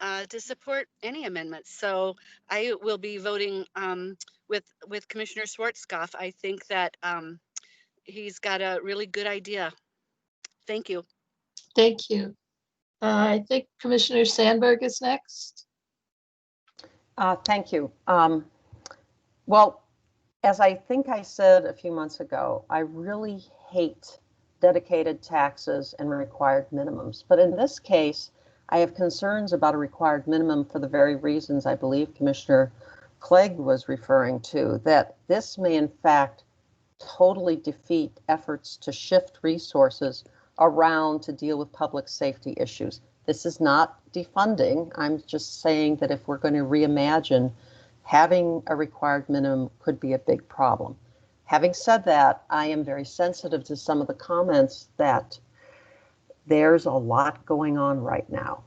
Speaker 12: to support any amendments. So I will be voting with Commissioner Schwarzkopf. I think that he's got a really good idea. Thank you.
Speaker 1: Thank you. I think Commissioner Sandberg is next.
Speaker 4: Thank you. Well, as I think I said a few months ago, I really hate dedicated taxes and required minimums. But in this case, I have concerns about a required minimum for the very reasons I believe Commissioner Clegg was referring to, that this may in fact totally defeat efforts to shift resources around to deal with public safety issues. This is not defunding. I'm just saying that if we're going to reimagine, having a required minimum could be a big problem. Having said that, I am very sensitive to some of the comments that there's a lot going on right now.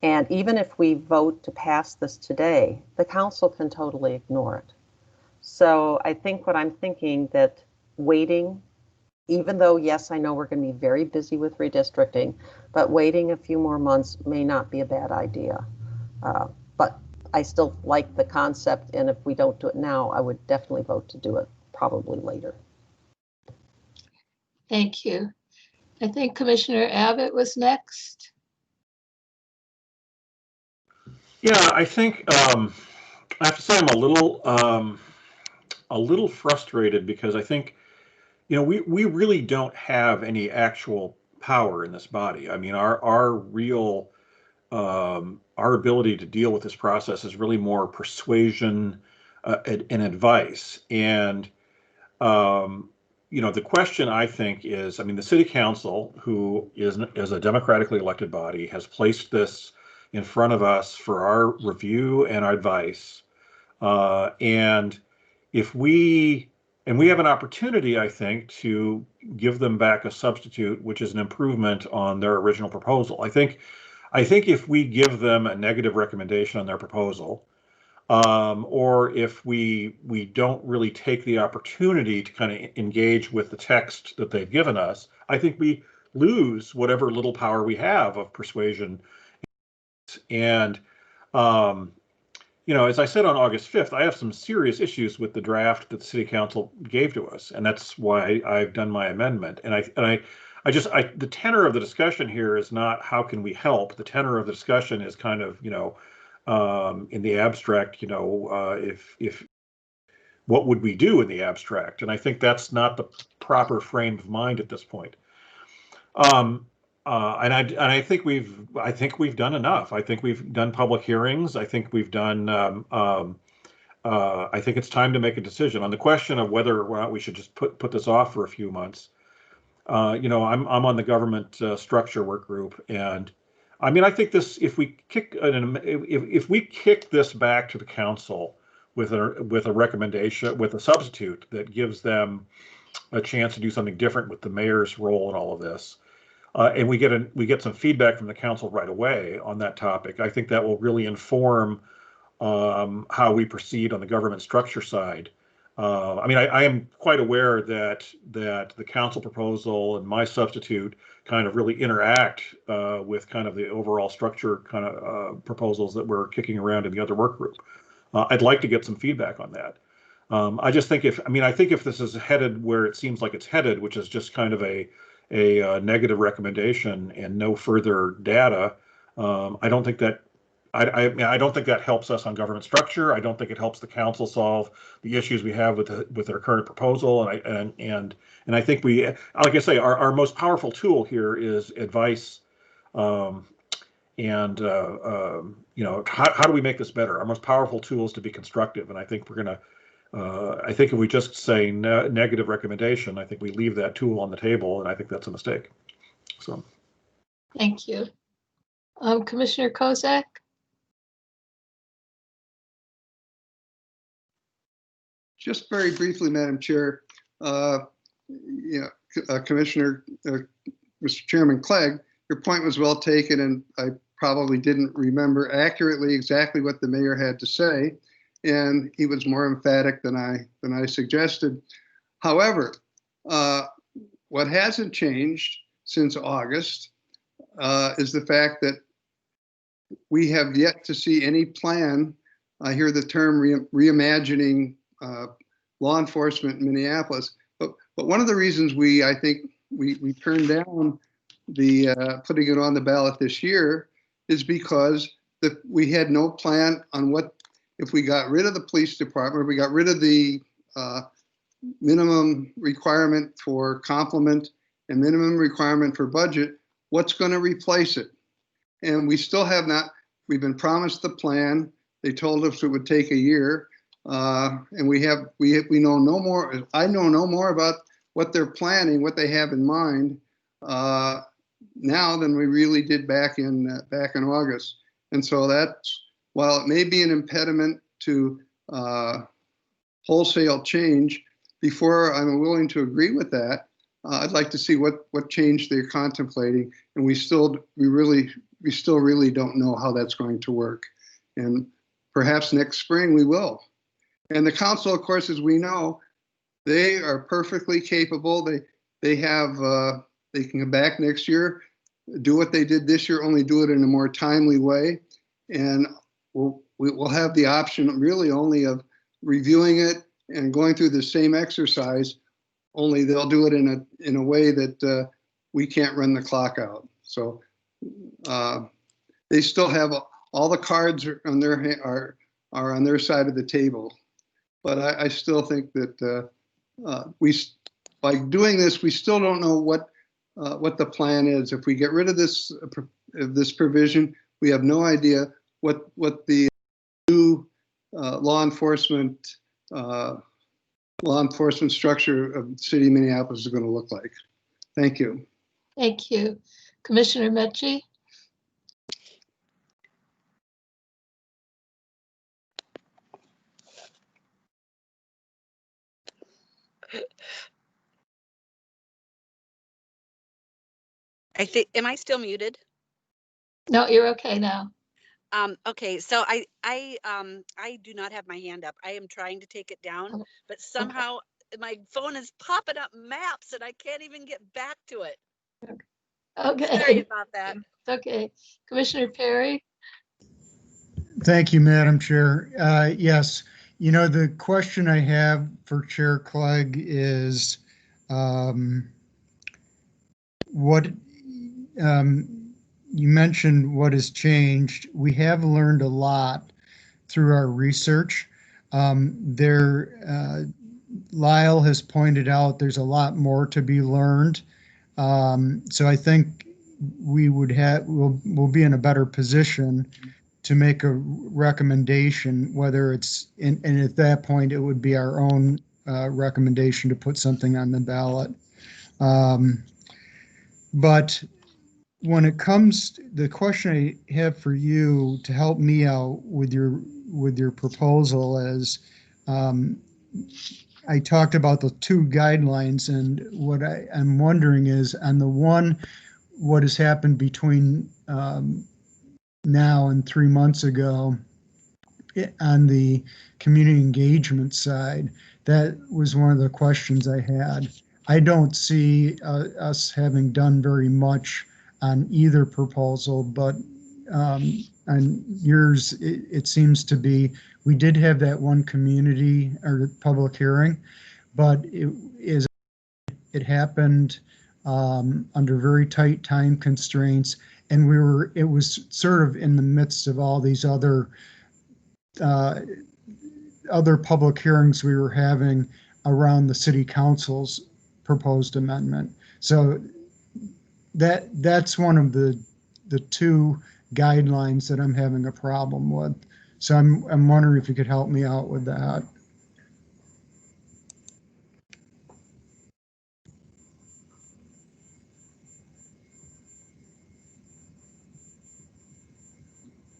Speaker 4: And even if we vote to pass this today, the council can totally ignore it. So I think what I'm thinking that waiting, even though, yes, I know we're going to be very busy with redistricting, but waiting a few more months may not be a bad idea. But I still like the concept, and if we don't do it now, I would definitely vote to do it probably later.
Speaker 1: Thank you. I think Commissioner Abbott was next.
Speaker 5: Yeah, I think I have to say I'm a little frustrated because I think, you know, we really don't have any actual power in this body. I mean, our real our ability to deal with this process is really more persuasion and advice. And you know, the question I think is, I mean, the city council, who is a democratically elected body, has placed this in front of us for our review and our advice. And we have an opportunity, I think, to give them back a substitute, which is an improvement on their original proposal. I think if we give them a negative recommendation on their proposal, or if we don't really take the opportunity to kind of engage with the text that they've given us, I think we lose whatever little power we have of persuasion. And you know, as I said on August 5th, I have some serious issues with the draft that the city council gave to us, and that's why I've done my amendment. And the tenor of the discussion here is not how can we help. The tenor of the discussion is kind of, you know, in the abstract, you know, if what would we do in the abstract? And I think that's not the proper frame of mind at this point. And I think we've done enough. I think we've done public hearings. I think we've done. I think it's time to make a decision on the question of whether or not we should just put this off for a few months. You know, I'm on the government structure work group, and I mean, I think this, if we kick this back to the council with a recommendation, with a substitute that gives them a chance to do something different with the mayor's role in all of this. And we get some feedback from the council right away on that topic. I think that will really inform how we proceed on the government structure side. I mean, I am quite aware that the council proposal and my substitute kind of really interact with kind of the overall structure kind of proposals that we're kicking around in the other work group. I'd like to get some feedback on that. I just think I think if this is headed where it seems like it's headed, which is just kind of a negative recommendation and no further data, I don't think that I don't think that helps us on government structure. I don't think it helps the council solve the issues we have with their current proposal. And I think we, like I say, our most powerful tool here is advice. You know, how do we make this better? Our most powerful tool is to be constructive. And I think we're gonna. I think if we just say negative recommendation, I think we leave that tool on the table, and I think that's a mistake. So.
Speaker 1: Thank you. Commissioner Kozak?
Speaker 10: Just very briefly, Madam Chair, Commissioner, Mr. Chairman Clegg, your point was well taken, and I probably didn't remember accurately exactly what the mayor had to say, and he was more emphatic than I suggested. However, what hasn't changed since August is the fact that we have yet to see any plan. I hear the term reimagining law enforcement in Minneapolis, but one of the reasons I think we turned down the putting it on the ballot this year is because we had no plan on what, if we got rid of the police department, we got rid of the minimum requirement for complement and minimum requirement for budget, what's going to replace it? And we still have not. We've been promised the plan. They told us it would take a year. And we know no more. I know no more about what they're planning, what they have in mind now than we really did back in August. And so that's, while it may be an impediment to wholesale change, before I'm willing to agree with that, I'd like to see what change they're contemplating. And we still really don't know how that's going to work. And perhaps next spring we will. And the council, of course, as we know, they are perfectly capable. They can come back next year, do what they did this year, only do it in a more timely way. And we'll have the option really only of reviewing it and going through the same exercise, only they'll do it in a way that we can't run the clock out. So they still have all the cards on are on their side of the table. But I still think that by doing this, we still don't know what the plan is. If we get rid of this provision, we have no idea what the new law enforcement structure of the city of Minneapolis is going to look like. Thank you.
Speaker 1: Thank you. Commissioner Mecci?
Speaker 12: I think, am I still muted?
Speaker 1: No, you're okay now.
Speaker 12: Okay, so I do not have my hand up. I am trying to take it down, but somehow my phone is popping up maps and I can't even get back to it.
Speaker 1: Okay.
Speaker 12: Sorry about that.
Speaker 1: Okay. Commissioner Perry?
Speaker 6: Thank you, Madam Chair. Yes, you know, the question I have for Chair Clegg is what you mentioned what has changed. We have learned a lot through our research. Lyle has pointed out there's a lot more to be learned. So I think we'll be in a better position to make a recommendation, whether it's and at that point it would be our own recommendation to put something on the ballot. But when it comes, the question I have for you to help me out with your with your proposal is, I talked about the two guidelines, and what I'm wondering is, on the one, what has happened between now and 3 months ago, on the community engagement side, that was one of the questions I had. I don't see us having done very much on either proposal, but on yours, it seems to be, we did have that one community or public hearing, but it happened under very tight time constraints, and it was sort of in the midst of all these other public hearings we were having around the city council's proposed amendment. So that's one of the two guidelines that I'm having a problem with. So I'm wondering if you could help me out with that.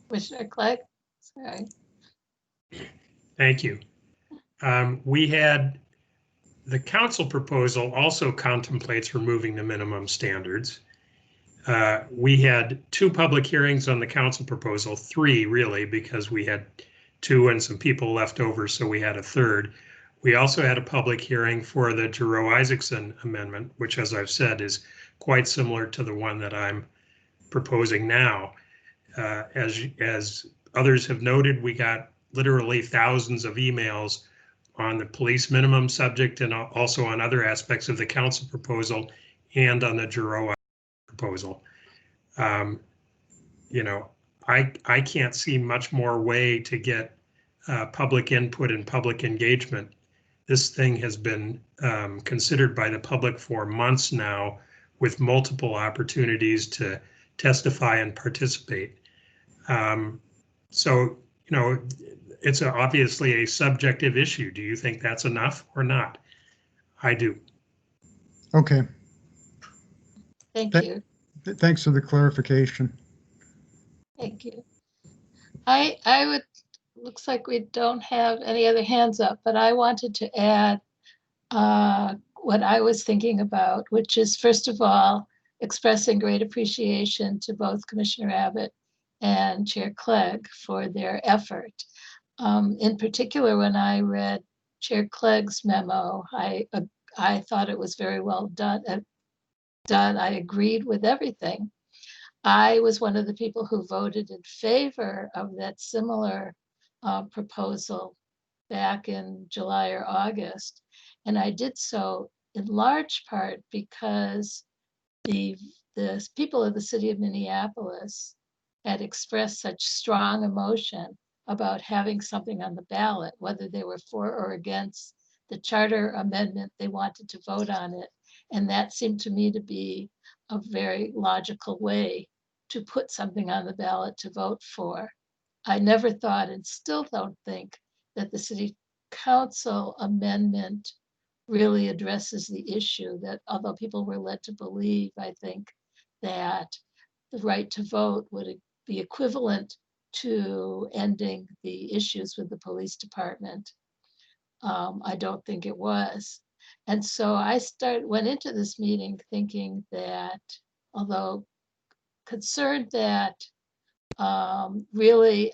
Speaker 1: Commissioner Clegg? Sorry.
Speaker 3: Thank you. We had, the council proposal also contemplates removing the minimum standards. We had 2 public hearings on the council proposal, 3 really, because we had 2 and some people left over, so we had a third. We also had a public hearing for the Giroux Isaacson amendment, which, as I've said, is quite similar to the one that I'm proposing now. As others have noted, we got literally thousands of emails on the police minimum subject and also on other aspects of the council proposal and on the Giroux proposal. You know, I can't see much more way to get public input and public engagement. This thing has been considered by the public for months now, with multiple opportunities to testify and participate. So, you know, it's obviously a subjective issue. Do you think that's enough or not? I do.
Speaker 6: Okay.
Speaker 1: Thank you.
Speaker 6: Thanks for the clarification.
Speaker 1: Thank you. I would, looks like we don't have any other hands up, but I wanted to add what I was thinking about, which is, first of all, expressing great appreciation to both Commissioner Abbott and Chair Clegg for their effort. In particular, when I read Chair Clegg's memo, I thought it was very well done. I agreed with everything. I was one of the people who voted in favor of that similar proposal back in July or August. And I did so in large part because the people of the city of Minneapolis had expressed such strong emotion about having something on the ballot, whether they were for or against the charter amendment, they wanted to vote on it. And that seemed to me to be a very logical way to put something on the ballot to vote for. I never thought, and still don't think, that the city council amendment really addresses the issue, that although people were led to believe, I think, that the right to vote would be equivalent to ending the issues with the police department. I don't think it was. And so I went into this meeting thinking that, although concerned that really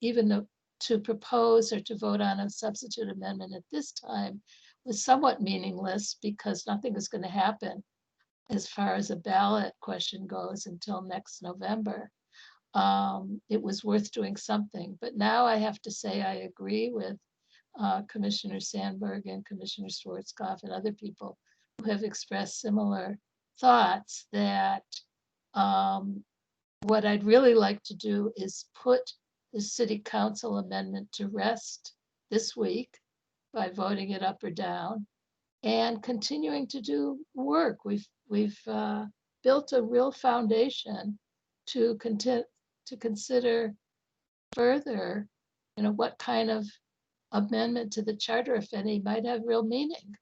Speaker 1: even to propose or to vote on a substitute amendment at this time was somewhat meaningless, because nothing is going to happen as far as a ballot question goes until next November. It was worth doing something. But now I have to say I agree with Commissioner Sandberg and Commissioner Schwarzkopf and other people who have expressed similar thoughts, that what I'd really like to do is put the city council amendment to rest this week by voting it up or down and continuing to do work. We've built a real foundation to consider further, you know, what kind of amendment to the charter, if any, might have real meaning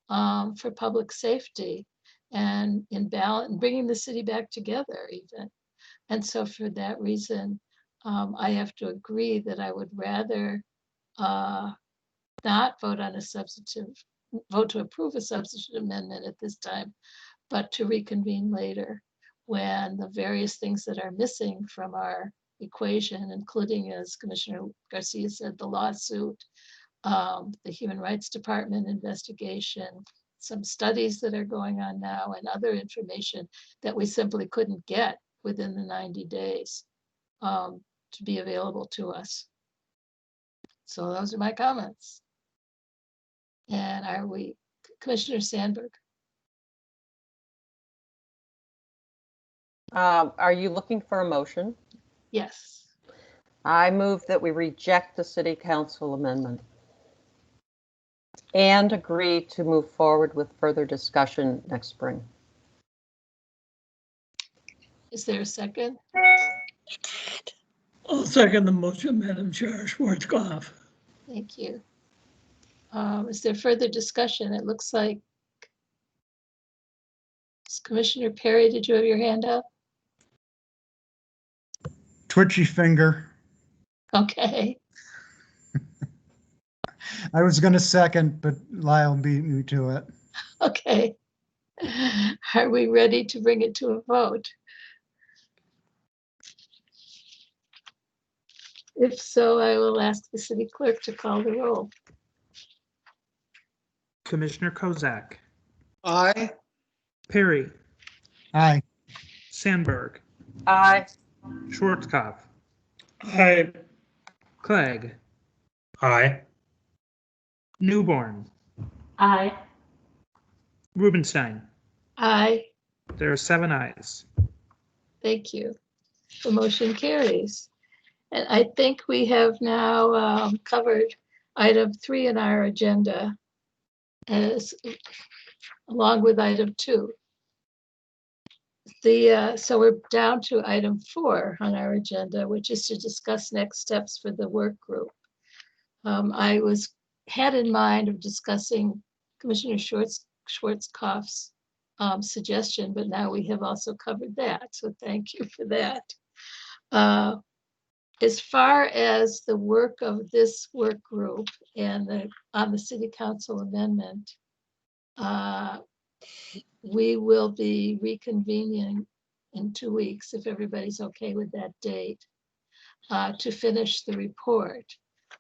Speaker 1: for public safety and in balance and bringing the city back together even. And so for that reason, I have to agree that I would rather not vote on a substitute, vote to approve a substitute amendment at this time, but to reconvene later when the various things that are missing from our equation, including, as Commissioner Garcia said, the lawsuit, the Human Rights Department investigation, some studies that are going on now, and other information that we simply couldn't get within the 90 days to be available to us. So those are my comments. And are we, Commissioner Sandberg?
Speaker 4: Are you looking for a motion?
Speaker 1: Yes.
Speaker 4: I move that we reject the city council amendment and agree to move forward with further discussion next spring.
Speaker 1: Is there a second?
Speaker 7: I'll second the motion, Madam Chair. Schwarzkopf.
Speaker 1: Thank you. Is there further discussion? It looks like Commissioner Perry, did you have your hand up?
Speaker 6: Twitchy finger.
Speaker 1: Okay.
Speaker 6: I was going to second, but Lyle beat me to it.
Speaker 1: Okay. Are we ready to bring it to a vote? If so, I will ask the city clerk to call the roll.
Speaker 2: Commissioner Kozak,
Speaker 10: Aye.
Speaker 2: Perry,
Speaker 6: Aye.
Speaker 2: Sandberg,
Speaker 4: Aye.
Speaker 2: Schwarzkopf,
Speaker 7: Aye.
Speaker 2: Clegg,
Speaker 3: Aye.
Speaker 2: Newborn,
Speaker 11: Aye.
Speaker 2: Rubenstein.
Speaker 1: Aye.
Speaker 2: There are 7 ayes.
Speaker 1: Thank you. The motion carries. And I think we have now covered item 3 in our agenda, as along with item 2. So we're down to item 4 on our agenda, which is to discuss next steps for the work group. I had in mind of discussing Commissioner Schwarzkopf's suggestion, but now we have also covered that. So thank you for that. As far as the work of this work group and on the city council amendment, we will be reconvening in 2 weeks, if everybody's okay with that date, to finish the report.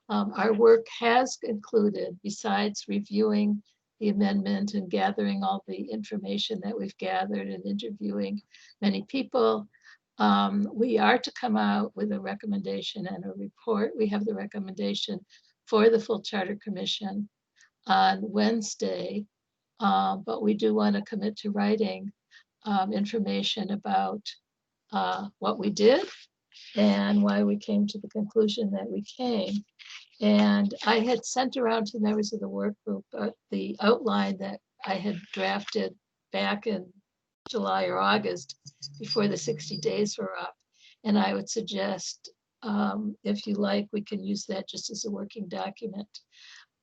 Speaker 1: Our work has concluded, besides reviewing the amendment and gathering all the information that we've gathered and interviewing many people. We are to come out with a recommendation and a report. We have the recommendation for the full Charter Commission on Wednesday, but we do want to commit to writing information about what we did and why we came to the conclusion that we came. And I had sent around to members of the work group the outline that I had drafted back in July or August before the 60 days were up. And I would suggest, if you like, we can use that just as a working document.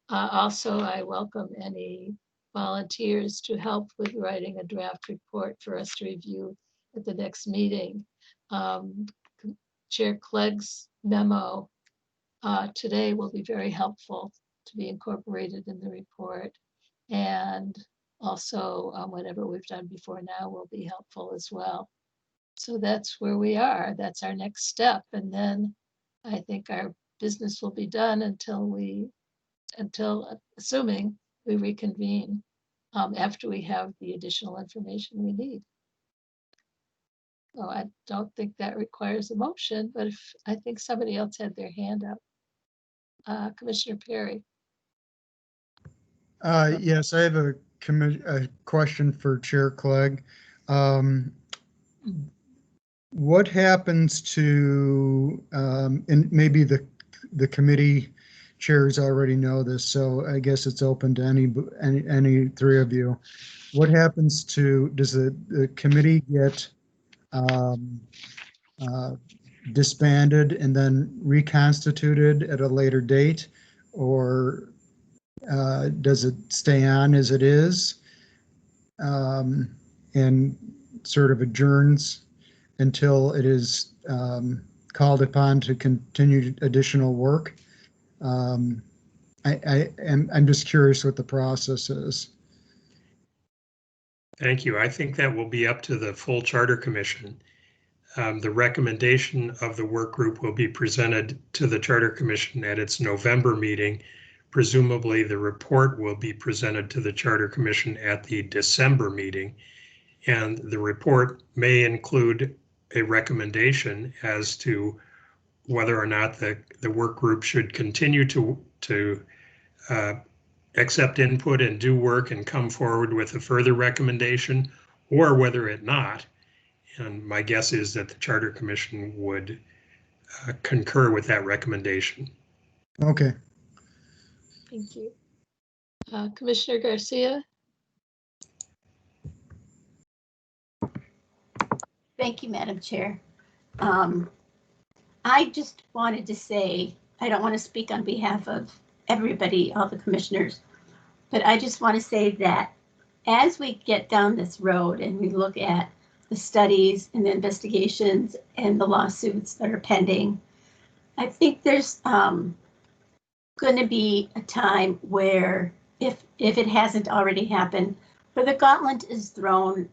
Speaker 1: Also, I welcome any volunteers to help with writing a draft report for us to review at the next meeting. Chair Clegg's memo today will be very helpful to be incorporated in the report. And also whatever we've done before now will be helpful as well. So that's where we are. That's our next step. And then I think our business will be done until assuming we reconvene after we have the additional information we need. So I don't think that requires a motion, but if I think somebody else had their hand up. Commissioner Perry.
Speaker 6: Yes, I have a question for Chair Clegg. What happens to, and maybe the committee chairs already know this, so I guess it's open to any 3 of you. What happens to, does the committee get disbanded and then reconstituted at a later date, or does it stay on as it is and sort of adjourns until it is called upon to continue additional work. I'm just curious what the process is.
Speaker 3: Thank you. I think that will be up to the full Charter Commission. The recommendation of the work group will be presented to the Charter Commission at its November meeting. Presumably, the report will be presented to the Charter Commission at the December meeting. And the report may include a recommendation as to whether or not the work group should continue to accept input and do work and come forward with a further recommendation, or whether it not. And my guess is that the Charter Commission would concur with that recommendation.
Speaker 6: Okay.
Speaker 1: Thank you. Commissioner Garcia?
Speaker 11: Thank you, Madam Chair. I just wanted to say, I don't want to speak on behalf of everybody, all the commissioners, but I just want to say that as we get down this road and we look at the studies and the investigations and the lawsuits that are pending, I think there's going to be a time where, if it hasn't already happened, where the gauntlet is thrown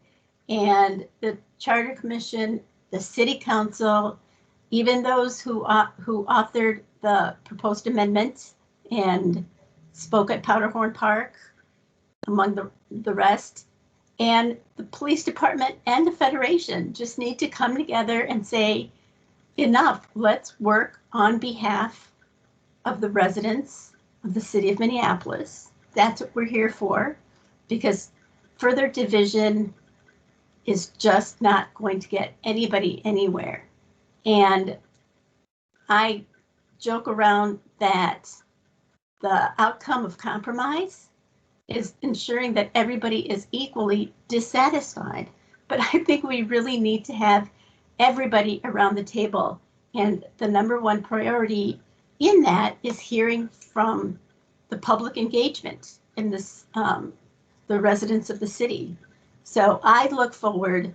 Speaker 11: and the Charter Commission, the City Council, even those who authored the proposed amendments and spoke at Powderhorn Park, among the rest, and the police department and the Federation just need to come together and say, enough, let's work on behalf of the residents of the city of Minneapolis. That's what we're here for, because further division is just not going to get anybody anywhere. And I joke around that the outcome of compromise is ensuring that everybody is equally dissatisfied. But I think we really need to have everybody around the table. And the number one priority in that is hearing from the public engagement in this, the residents of the city. So I look forward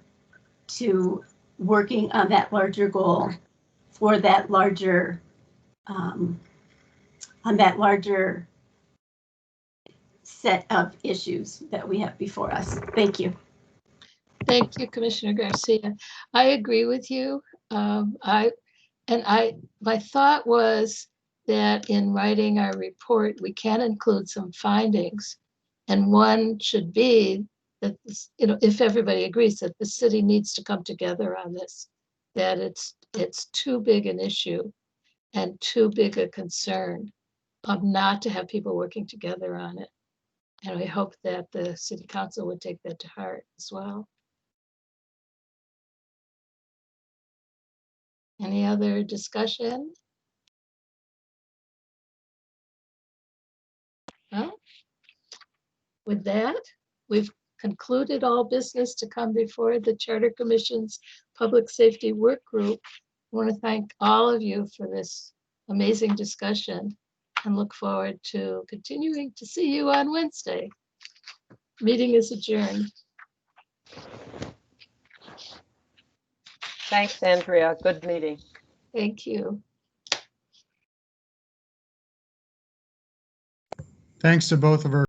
Speaker 11: to working on that larger goal for that larger, on that larger set of issues that we have before us. Thank you.
Speaker 1: Thank you, Commissioner Garcia. I agree with you. My thought was that in writing our report, we can include some findings, and one should be that, if everybody agrees that the city needs to come together on this, that it's too big an issue and too big a concern not to have people working together on it. And we hope that the City Council would take that to heart as well. Any other discussion? Well, with that, we've concluded all business to come before the Charter Commission's Public Safety Work Group. I want to thank all of you for this amazing discussion and look forward to continuing to see you on Wednesday. Meeting is adjourned.
Speaker 4: Thanks, Andrea. Good meeting.
Speaker 1: Thank you.
Speaker 6: Thanks to both of our